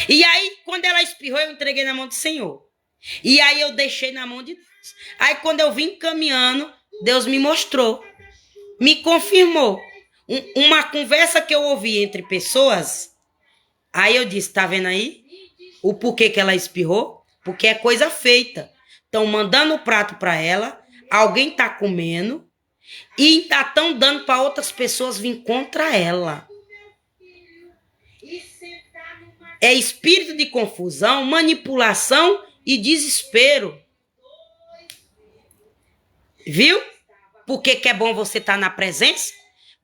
E aí, quando ela espirrou, eu entreguei na mão do Senhor. E aí eu deixei na mão de Deus. Aí quando eu vim caminhando, Deus me mostrou, me confirmou. Uma conversa que eu ouvi entre pessoas. Aí eu disse, tá vendo aí? O porquê que ela espirrou? Porque é coisa feita. Estão mandando o prato para ela, alguém tá comendo e ainda estão dando para outras pessoas vir contra ela. É espírito de confusão, manipulação e desespero. Viu? Por que é bom você estar na presença?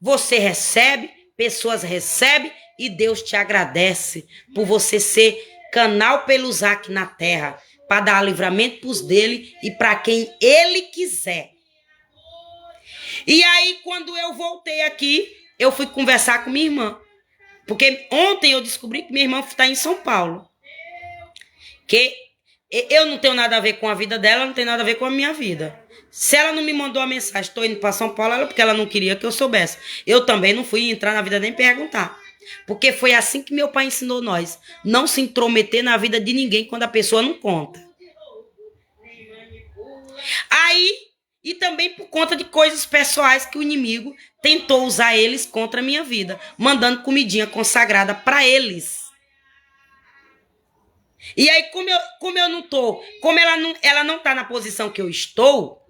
Você recebe, pessoas recebem e Deus te agradece por você ser canal para ele usar aqui na terra, para dar livramento para os dele e para quem ele quiser. E aí, quando eu voltei aqui, eu fui conversar com minha irmã. Porque ontem eu descobri que minha irmã está em São Paulo. Que eu não tenho nada a ver com a vida dela, não tem nada a ver com a minha vida. Se ela não me mandou a mensagem, estou indo para São Paulo, era porque ela não queria que eu soubesse. Eu também não fui entrar na vida nem perguntar. Porque foi assim que meu pai ensinou nós. Não se intrometer na vida de ninguém quando a pessoa não conta. Aí, e também por conta de coisas pessoais que o inimigo tentou usar eles contra a minha vida, mandando comidinha consagrada para eles. E aí, como eu não tô, como ela não tá na posição que eu estou,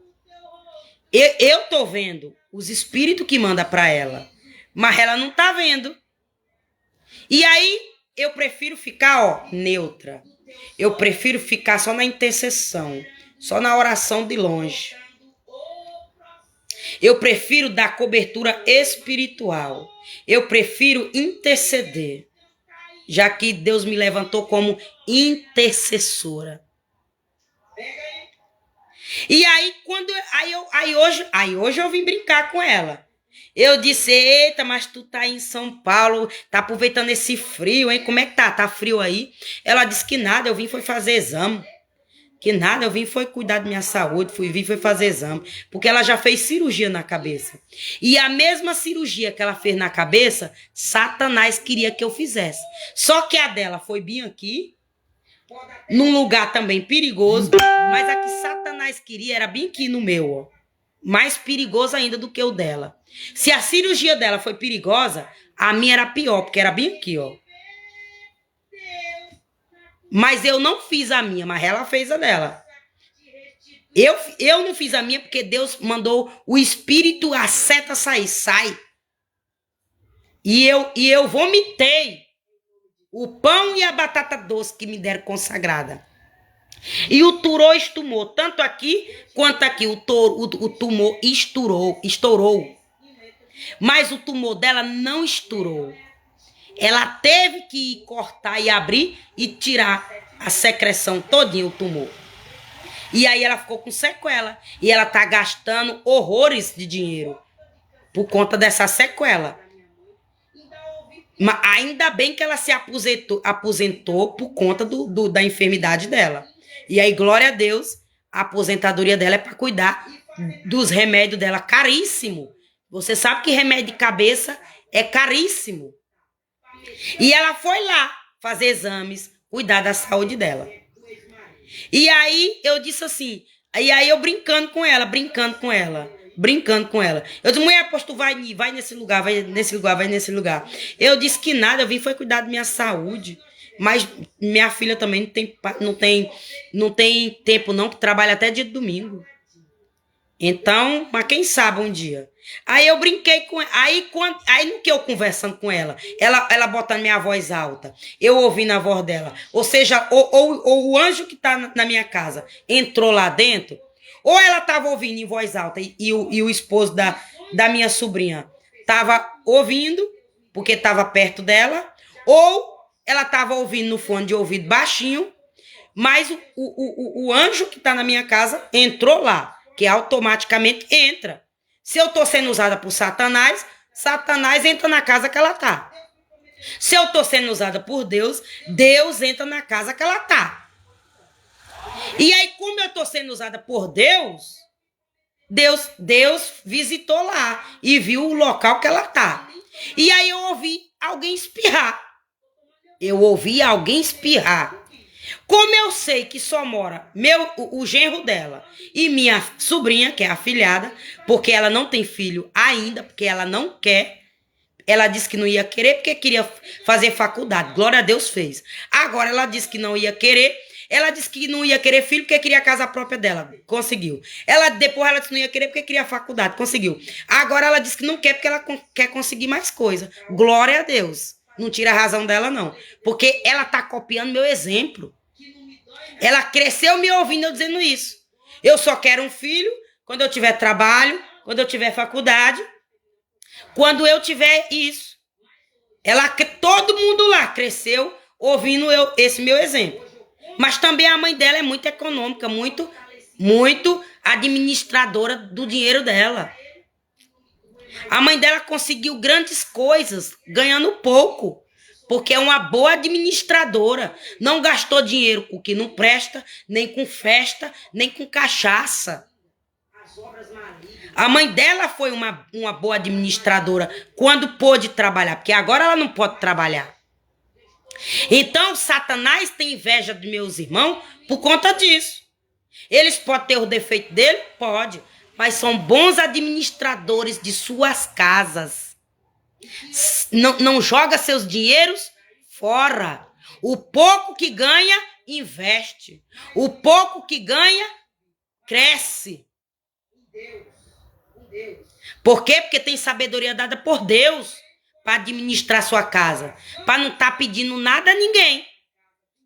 eu tô vendo os espíritos que manda para ela, mas ela não tá vendo. E aí, eu prefiro ficar, ó, neutra. Eu prefiro ficar só na intercessão, só na oração de longe. Eu prefiro dar cobertura espiritual. Eu prefiro interceder, já que Deus me levantou como intercessora. E aí, hoje eu vim brincar com ela. Eu disse, eita, mas tu tá aí em São Paulo, tá aproveitando esse frio, hein? Como é que tá? Tá frio aí? Ela disse que nada, eu vim foi fazer exame. Que nada, eu vim foi cuidar da minha saúde, vim foi fazer exame. Porque ela já fez cirurgia na cabeça. E a mesma cirurgia que ela fez na cabeça, Satanás queria que eu fizesse. Só que a dela foi bem aqui, num lugar também perigoso, mas a que Satanás queria era bem aqui no meu, ó. Mais perigoso ainda do que o dela. Se a cirurgia dela foi perigosa, a minha era pior, porque era bem aqui, ó. Mas eu não fiz a minha, mas ela fez a dela. Eu não fiz a minha porque Deus mandou o espírito, a seta sair. Sai. E eu vomitei o pão e a batata doce que me deram consagrada. E o tumor estourou, tanto aqui quanto aqui. O tumor estourou. Mas o tumor dela não estourou. Ela teve que cortar e abrir e tirar a secreção todinha, o tumor. E aí ela ficou com sequela. E ela tá gastando horrores de dinheiro por conta dessa sequela. Mas ainda bem que ela se aposentou por conta da enfermidade dela. E aí, glória a Deus, a aposentadoria dela é para cuidar dos remédios dela, caríssimo. Você sabe que remédio de cabeça é caríssimo. E ela foi lá fazer exames, cuidar da saúde dela. E aí eu disse assim, e aí eu brincando com ela. Eu disse, mulher, pois tu vai nesse lugar, vai nesse lugar. Eu disse que nada, eu vim foi cuidar da minha saúde. Mas minha filha também não tem tempo não, que trabalha até dia de domingo. Então, mas quem sabe um dia. Aí eu brinquei com ela. Aí no que eu conversando com ela botando minha voz alta, eu ouvindo a voz dela. Ou seja, ou o anjo que tá na minha casa entrou lá dentro, ou ela tava ouvindo em voz alta e o esposo da minha sobrinha tava ouvindo, porque tava perto dela, ou ela tava ouvindo no fone de ouvido baixinho, mas o anjo que tá na minha casa entrou lá, que automaticamente entra. Se eu tô sendo usada por Satanás, Satanás entra na casa que ela tá. Se eu tô sendo usada por Deus, Deus entra na casa que ela tá. E aí, como eu tô sendo usada por Deus, Deus visitou lá e viu o local que ela tá. E aí eu ouvi alguém espirrar. Como eu sei que só mora o genro dela e minha sobrinha, que é a afilhada, porque ela não tem filho ainda, porque ela não quer. Ela disse que não ia querer porque queria fazer faculdade. Glória a Deus, fez. Agora ela disse que não ia querer. Ela disse que não ia querer filho porque queria a casa própria dela. Conseguiu. Depois ela disse que não ia querer porque queria a faculdade. Conseguiu. Agora ela disse que não quer porque ela quer conseguir mais coisa. Glória a Deus. Não tira a razão dela, não. Porque ela tá copiando meu exemplo. Ela cresceu me ouvindo eu dizendo isso. Eu só quero um filho quando eu tiver trabalho, quando eu tiver faculdade, quando eu tiver isso. Todo mundo lá cresceu ouvindo esse meu exemplo. Mas também a mãe dela é muito econômica, muito administradora do dinheiro dela. A mãe dela conseguiu grandes coisas ganhando pouco, porque é uma boa administradora. Não gastou dinheiro com o que não presta, nem com festa, nem com cachaça. A mãe dela foi uma boa administradora quando pôde trabalhar, porque agora ela não pode trabalhar. Então, Satanás tem inveja dos meus irmãos por conta disso. Eles podem ter o defeito dele? Pode. Mas são bons administradores de suas casas. Não joga seus dinheiros fora. O pouco que ganha, investe. O pouco que ganha, cresce. Por quê? Porque tem sabedoria dada por Deus para administrar sua casa. Para não estar pedindo nada a ninguém.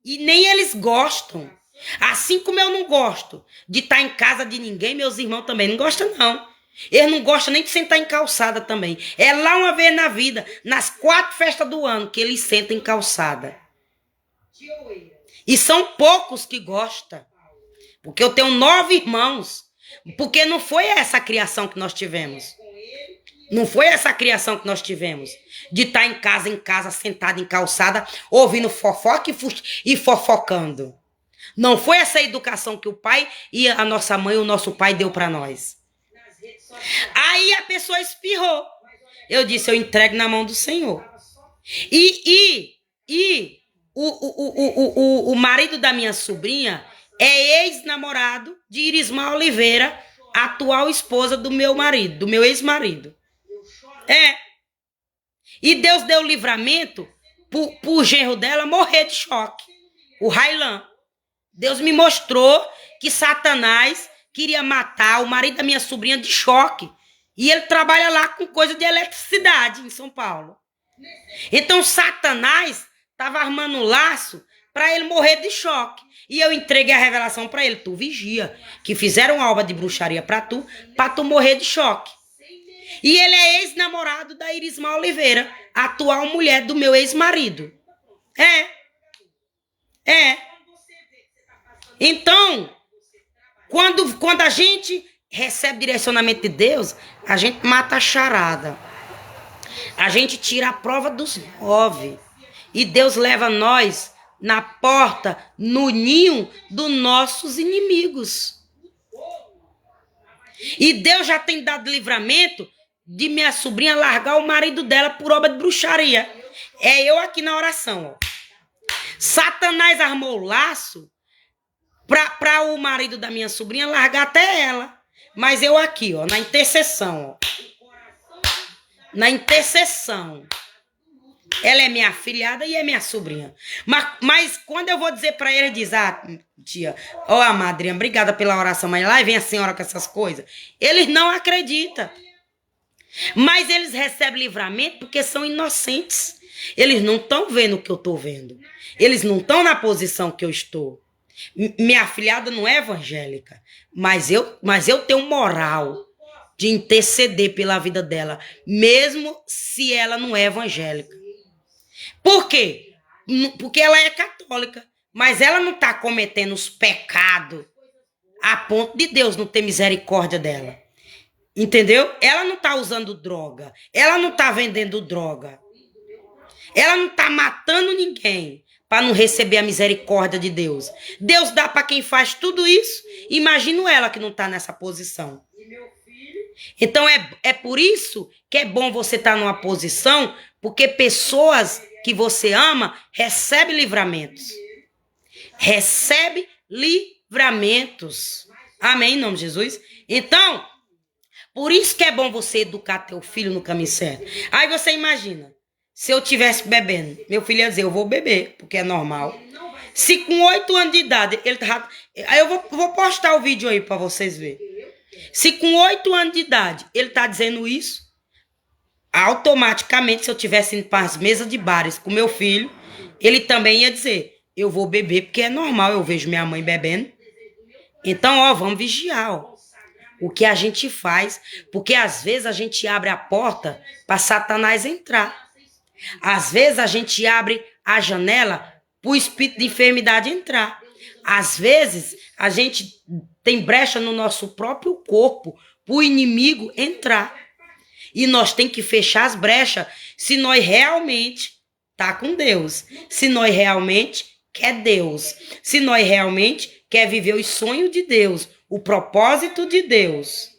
E nem eles gostam. Assim como eu não gosto de estar em casa de ninguém, meus irmãos também não gostam, não. Eles não gostam nem de sentar em calçada também. É lá uma vez na vida, nas 4 festas do ano, que eles sentam em calçada. E são poucos que gostam. Porque eu tenho 9 irmãos. Porque não foi essa a criação que nós tivemos. Não foi essa a criação que nós tivemos. De estar em casa, sentado em calçada, ouvindo fofoca e fofocando. Não foi essa a educação que o pai e a nossa mãe, o nosso pai deu para nós. Aí a pessoa espirrou. Eu disse, eu entrego na mão do Senhor. O marido da minha sobrinha é ex-namorado de Irismar Oliveira, atual esposa do meu marido, do meu ex-marido. E Deus deu livramento pro genro dela morrer de choque. O Railan. Deus me mostrou que Satanás queria matar o marido da minha sobrinha de choque. E ele trabalha lá com coisa de eletricidade em São Paulo. Então Satanás estava armando um laço para ele morrer de choque. E eu entreguei a revelação para ele. Tu vigia, que fizeram alma de bruxaria para tu morrer de choque. E ele é ex-namorado da Irismar Oliveira, atual mulher do meu ex-marido. Então, quando a gente recebe direcionamento de Deus, a gente mata a charada. A gente tira a prova dos 9. E Deus leva nós na porta, no ninho dos nossos inimigos. E Deus já tem dado livramento de minha sobrinha largar o marido dela por obra de bruxaria. É eu aqui na oração, ó. Satanás armou o laço para o marido da minha sobrinha largar até ela. Mas eu aqui, ó, na intercessão, ó. Na intercessão. Ela é minha afilhada e é minha sobrinha. Mas quando eu vou dizer para ele, diz, tia, ó, madrinha, obrigada pela oração, mas lá vem a senhora com essas coisas. Eles não acreditam. Mas eles recebem livramento porque são inocentes. Eles não estão vendo o que eu estou vendo. Eles não estão na posição que eu estou. Minha afilhada não é evangélica, mas eu tenho moral de interceder pela vida dela, mesmo se ela não é evangélica. Por quê? Porque ela é católica, mas ela não está cometendo os pecados a ponto de Deus não ter misericórdia dela. Entendeu? Ela não está usando droga, ela não está vendendo droga, ela não está matando ninguém para não receber a misericórdia de Deus. Deus dá para quem faz tudo isso Imagino ela que não está nessa posição. Então é por isso que é bom você estar numa posição, porque pessoas que você ama recebem livramentos. Recebe livramentos. Amém, em nome de Jesus? Então, por isso que é bom você educar teu filho no caminho certo. Aí você imagina, se eu tivesse bebendo, meu filho ia dizer, eu vou beber, porque é normal. Se com 8 anos de idade, ele tá... Aí eu vou postar o vídeo aí para vocês verem. Se com 8 anos de idade ele tá dizendo isso, automaticamente, se eu tivesse indo para as mesas de bares com meu filho, ele também ia dizer, eu vou beber porque é normal, eu vejo minha mãe bebendo. Então, ó, vamos vigiar, ó, o que a gente faz, porque às vezes a gente abre a porta para Satanás entrar. Às vezes a gente abre a janela para o espírito de enfermidade entrar. Às vezes a gente tem brecha no nosso próprio corpo para o inimigo entrar. E nós temos que fechar as brechas se nós realmente tá com Deus. Se nós realmente quer Deus. Se nós realmente quer viver os sonhos de Deus. O propósito de Deus.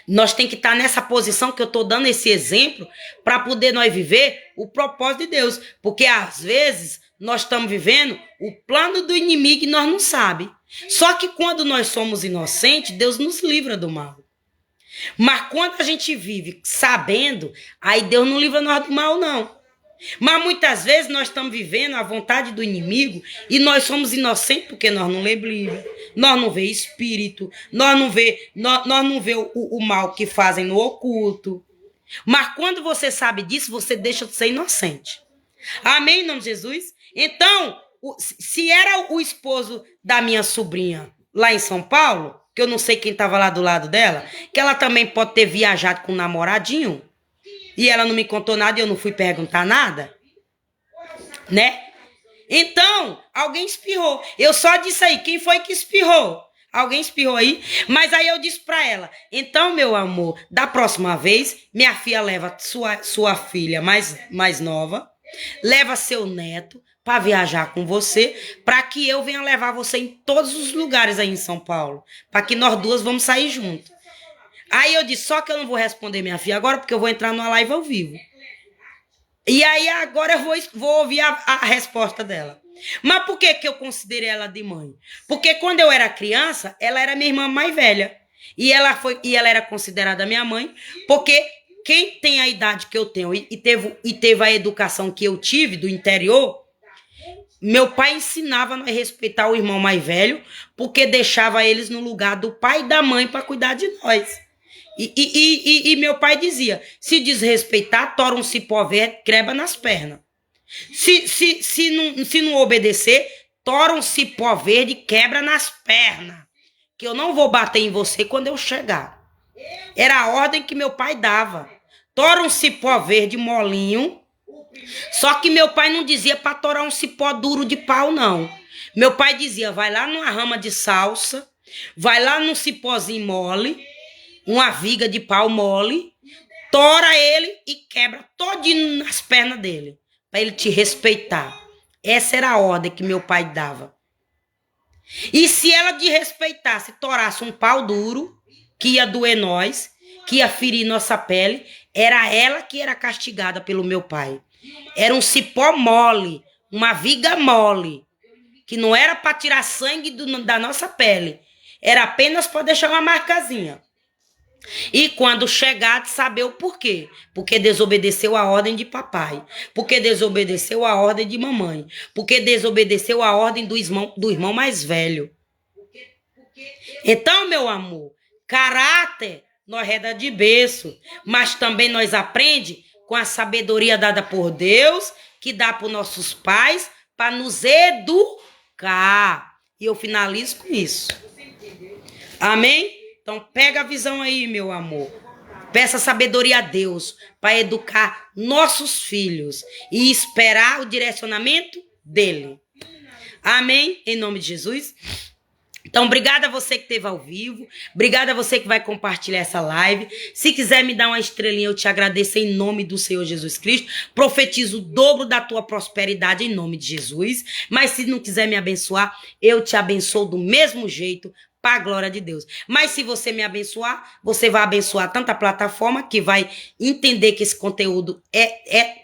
Nós temos que estar nessa posição que eu estou dando esse exemplo para poder nós viver o propósito de Deus. Porque às vezes nós estamos vivendo o plano do inimigo e nós não sabemos. Só que quando nós somos inocentes, Deus nos livra do mal. Mas quando a gente vive sabendo, aí Deus não livra nós do mal, não. Mas muitas vezes nós estamos vivendo a vontade do inimigo e nós somos inocentes porque nós não lemos Bíblia, nós não vê espírito, nós não vê o mal que fazem no oculto. Mas quando você sabe disso, você deixa de ser inocente. Amém, em nome de Jesus? Então, se era o esposo da minha sobrinha lá em São Paulo, que eu não sei quem estava lá do lado dela, que ela também pode ter viajado com um namoradinho, e ela não me contou nada e eu não fui perguntar nada, né? Então, alguém espirrou. Eu só disse aí, quem foi que espirrou? Alguém espirrou aí? Mas aí eu disse pra ela, então, meu amor, da próxima vez, minha filha leva sua filha mais nova, leva seu neto para viajar com você, para que eu venha levar você em todos os lugares aí em São Paulo, para que nós duas vamos sair juntos. Aí eu disse, só que eu não vou responder minha filha agora, porque eu vou entrar numa live ao vivo. E aí agora eu vou ouvir a resposta dela. Mas por que eu considerei ela de mãe? Porque quando eu era criança, ela era minha irmã mais velha. E ela era considerada minha mãe, porque quem tem a idade que eu tenho e teve a educação que eu tive do interior, meu pai ensinava a respeitar o irmão mais velho, porque deixava eles no lugar do pai e da mãe para cuidar de nós. E meu pai dizia, se desrespeitar, tora um cipó verde, creba nas pernas. Se não obedecer, tora um cipó verde, quebra nas pernas. Que eu não vou bater em você quando eu chegar. Era a ordem que meu pai dava. Tora um cipó verde molinho. Só que meu pai não dizia para torar um cipó duro de pau, não. Meu pai dizia, vai lá numa rama de salsa, vai lá num cipózinho mole, uma viga de pau mole, tora ele e quebra todinho nas pernas dele, para ele te respeitar. Essa era a ordem que meu pai dava. E se ela desrespeitasse, torasse um pau duro, que ia doer nós, que ia ferir nossa pele, era ela que era castigada pelo meu pai. Era um cipó mole, uma viga mole, que não era para tirar sangue da nossa pele, era apenas para deixar uma marcazinha. E quando chegar, de saber o porquê. Porque desobedeceu a ordem de papai. Porque desobedeceu a ordem de mamãe. Porque desobedeceu a ordem do irmão mais velho. Então, meu amor, caráter nós reda de berço. Mas também nós aprende com a sabedoria dada por Deus, que dá para os nossos pais, para nos educar. E eu finalizo com isso. Amém? Então, pega a visão aí, meu amor. Peça sabedoria a Deus para educar nossos filhos e esperar o direcionamento dele. Amém? Em nome de Jesus. Então, obrigada a você que esteve ao vivo. Obrigada a você que vai compartilhar essa live. Se quiser me dar uma estrelinha, eu te agradeço em nome do Senhor Jesus Cristo. Profetizo o dobro da tua prosperidade em nome de Jesus. Mas se não quiser me abençoar, eu te abençoo do mesmo jeito, para a glória de Deus. Mas se você me abençoar, você vai abençoar tanta plataforma que vai entender que esse conteúdo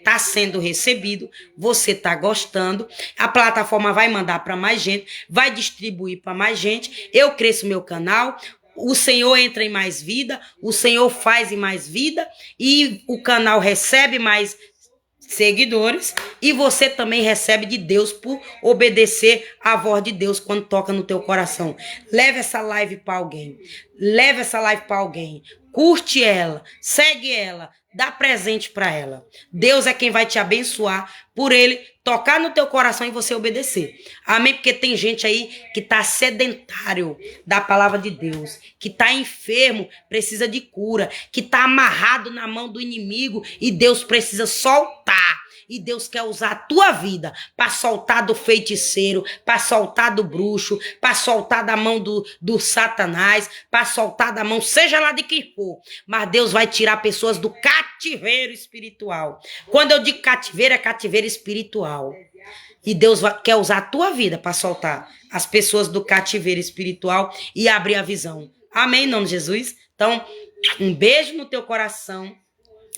tá sendo recebido, você tá gostando, a plataforma vai mandar para mais gente, vai distribuir para mais gente, eu cresço meu canal, o Senhor entra em mais vida, o Senhor faz em mais vida e o canal recebe mais seguidores e você também recebe de Deus por obedecer à voz de Deus quando toca no teu coração. Leve essa live para alguém. Leve essa live para alguém. Curte ela, segue ela, dá presente para ela. Deus é quem vai te abençoar por ele tocar no teu coração e você obedecer. Amém? Porque tem gente aí que tá sedentário da palavra de Deus, que tá enfermo, precisa de cura, que tá amarrado na mão do inimigo e Deus precisa soltar. E Deus quer usar a tua vida para soltar do feiticeiro, para soltar do bruxo, para soltar da mão do Satanás, para soltar da mão, seja lá de quem for. Mas Deus vai tirar pessoas do cativeiro espiritual. Quando eu digo cativeiro, é cativeiro espiritual. E Deus quer usar a tua vida para soltar as pessoas do cativeiro espiritual e abrir a visão. Amém, em nome de Jesus? Então, um beijo no teu coração.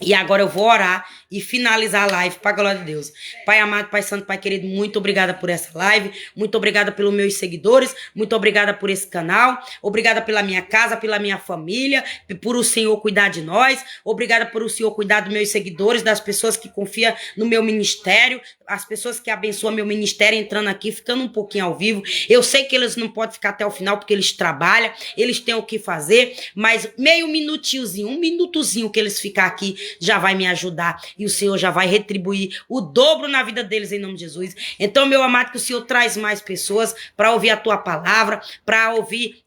E agora eu vou orar e finalizar a live para a glória de Deus. Pai amado, Pai santo, Pai querido, muito obrigada por essa live. Muito obrigada pelos meus seguidores. Muito obrigada por esse canal. Obrigada pela minha casa, pela minha família. Por o Senhor cuidar de nós. Obrigada por o Senhor cuidar dos meus seguidores, das pessoas que confiam no meu ministério. As pessoas que abençoam meu ministério entrando aqui, ficando um pouquinho ao vivo. Eu sei que eles não podem ficar até o final porque eles trabalham. Eles têm o que fazer. Mas meio minutinhozinho, um minutozinho que eles ficar aqui já vai me ajudar e o Senhor já vai retribuir o dobro na vida deles em nome de Jesus. Então, meu amado, que o Senhor traz mais pessoas para ouvir a tua palavra, para ouvir,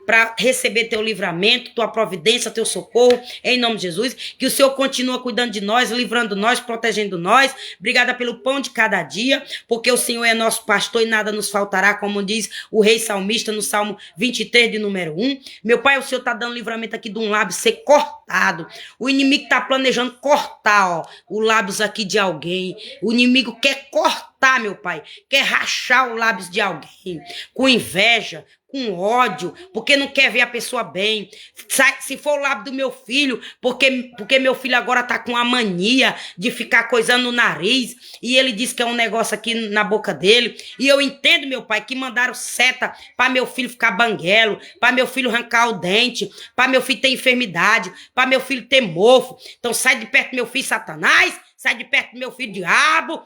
para receber teu livramento, tua providência, teu socorro, em nome de Jesus. Que o Senhor continua cuidando de nós, livrando nós, protegendo nós. Obrigada pelo pão de cada dia, porque o Senhor é nosso pastor e nada nos faltará, como diz o rei salmista no Salmo 23, de número 1. Meu Pai, o Senhor está dando livramento aqui de um lábio ser cortado. O inimigo está planejando cortar, ó, o lábios aqui de alguém. O inimigo quer cortar, meu Pai. Quer rachar o lábios de alguém. Com inveja, com ódio, porque não quer ver a pessoa bem. Se for o lábio do meu filho, porque meu filho agora tá com a mania de ficar coisando no nariz, e ele diz que é um negócio aqui na boca dele, e eu entendo, meu pai, que mandaram seta para meu filho ficar banguelo, para meu filho arrancar o dente, para meu filho ter enfermidade, para meu filho ter mofo. Então sai de perto do meu filho, Satanás. Sai de perto do meu filho, diabo.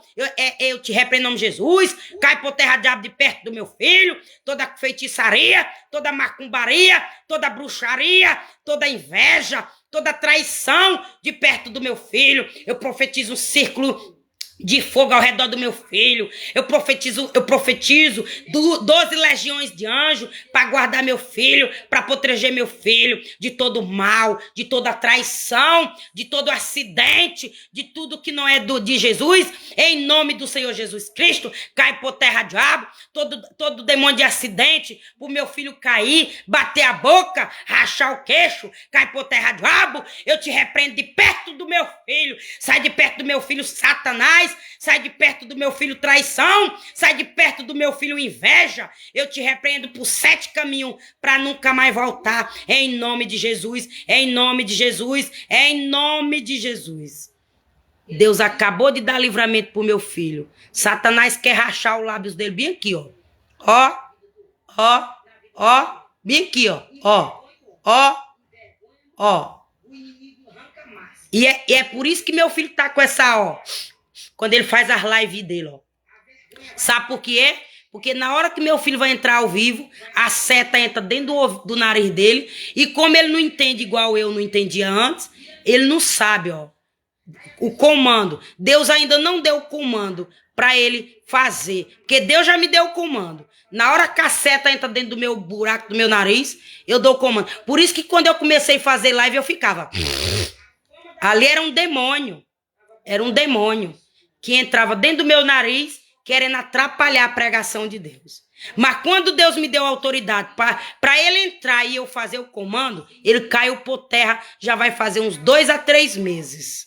Eu te repreendo em nome de Jesus. Cai por terra, diabo, de perto do meu filho. Toda feitiçaria, toda macumbaria, toda bruxaria, toda inveja, toda traição de perto do meu filho. Eu profetizo um círculo de fogo ao redor do meu filho. Eu profetizo 12 legiões de anjos para guardar meu filho, para proteger meu filho de todo mal, de toda traição, de todo acidente, de tudo que não é de Jesus. Em nome do Senhor Jesus Cristo, cai por terra, diabo, todo demônio de acidente, pro meu filho cair, bater a boca, rachar o queixo, cai por terra, diabo. Eu te repreendo de perto do meu filho. Sai de perto do meu filho, Satanás. Sai de perto do meu filho, traição. Sai de perto do meu filho, inveja. Eu te repreendo por 7 caminhos para nunca mais voltar. Em nome de Jesus, em nome de Jesus, em nome de Jesus. Deus acabou de dar livramento pro meu filho. Satanás quer rachar os lábios dele bem aqui, ó. Ó. Bem aqui, ó. E é por isso que meu filho tá com essa, ó. Quando ele faz as lives dele, ó. Sabe por quê? Porque na hora que meu filho vai entrar ao vivo, a seta entra dentro do nariz dele. E como ele não entende igual eu não entendia antes, ele não sabe, ó, o comando. Deus ainda não deu o comando para ele fazer. Porque Deus já me deu o comando. Na hora que a seta entra dentro do meu buraco, do meu nariz, eu dou o comando. Por isso que quando eu comecei a fazer live, eu ficava... Ali era um demônio. Era um demônio que entrava dentro do meu nariz, querendo atrapalhar a pregação de Deus. Mas quando Deus me deu autoridade para ele entrar e eu fazer o comando, ele caiu por terra, já vai fazer uns 2 a 3 meses.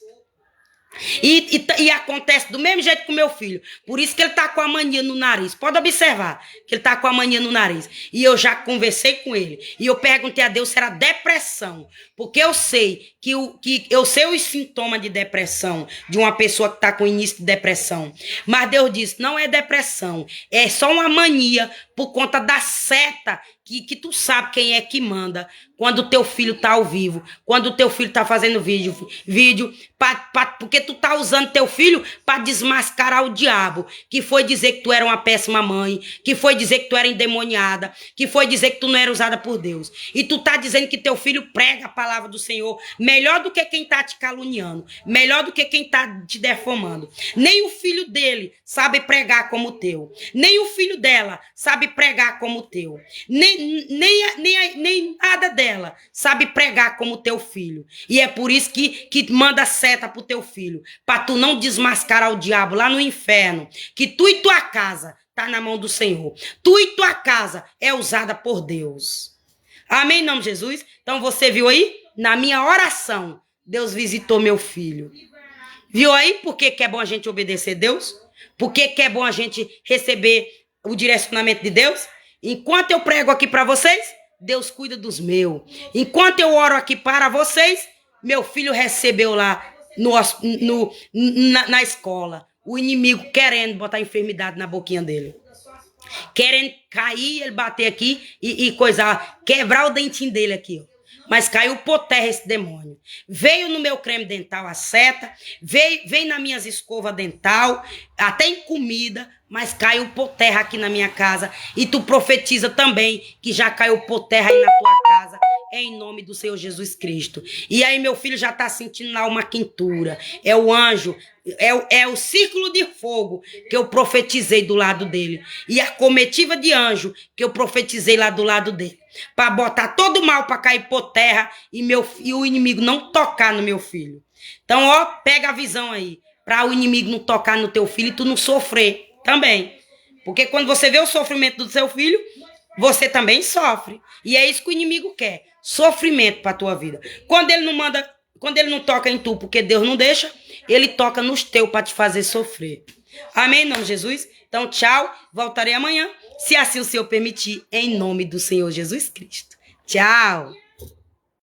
E acontece do mesmo jeito com meu filho. Por isso que ele tá com a mania no nariz. Pode observar que ele tá com a mania no nariz. E eu já conversei com ele. E eu perguntei a Deus se era depressão. Porque eu sei eu sei os sintomas de depressão de uma pessoa que tá com início de depressão. Mas Deus disse, não é depressão. É só uma mania por conta da seta que tu sabe quem é que manda quando o teu filho tá ao vivo, quando o teu filho tá fazendo vídeo porque tu tá usando teu filho para desmascarar o diabo, que foi dizer que tu era uma péssima mãe, que foi dizer que tu era endemoniada, que foi dizer que tu não era usada por Deus. E tu tá dizendo que teu filho prega a palavra do Senhor melhor do que quem tá te caluniando, melhor do que quem tá te defamando. Nem o filho dele sabe pregar como o teu, nem o filho dela sabe pregar como o teu, nem nada dela sabe pregar como o teu filho. E é por isso que manda seta pro teu filho, para tu não desmascarar o diabo lá no inferno, que tu e tua casa tá na mão do Senhor. Tu e tua casa é usada por Deus. Amém, em nome de Jesus? Então você viu aí? Na minha oração, Deus visitou meu filho. Viu aí por que é bom a gente obedecer a Deus? Por que é bom a gente receber o direcionamento de Deus? Enquanto eu prego aqui para vocês, Deus cuida dos meus. Enquanto eu oro aqui para vocês, meu filho recebeu lá na escola o inimigo querendo botar enfermidade na boquinha dele. Querendo cair, ele bater aqui e coisar, quebrar o dentinho dele aqui, ó. Mas caiu por terra esse demônio. Veio no meu creme dental a seta, veio nas minhas escovas dental, até em comida, mas caiu por terra aqui na minha casa. E tu profetiza também que já caiu por terra aí na tua casa, em nome do Senhor Jesus Cristo. E aí meu filho já tá sentindo lá uma quentura. É o anjo, é o círculo de fogo que eu profetizei do lado dele. E a comitiva de anjo que eu profetizei lá do lado dele. Para botar todo o mal para cair por terra e o inimigo não tocar no meu filho. Então, ó, pega a visão aí. Para o inimigo não tocar no teu filho e tu não sofrer também. Porque quando você vê o sofrimento do seu filho, você também sofre. E é isso que o inimigo quer. Sofrimento para tua vida. Quando ele não toca em tu porque Deus não deixa, ele toca nos teus para te fazer sofrer. Amém, em nome de Jesus? Então, tchau. Voltarei amanhã, se assim o Senhor permitir, em nome do Senhor Jesus Cristo. Tchau.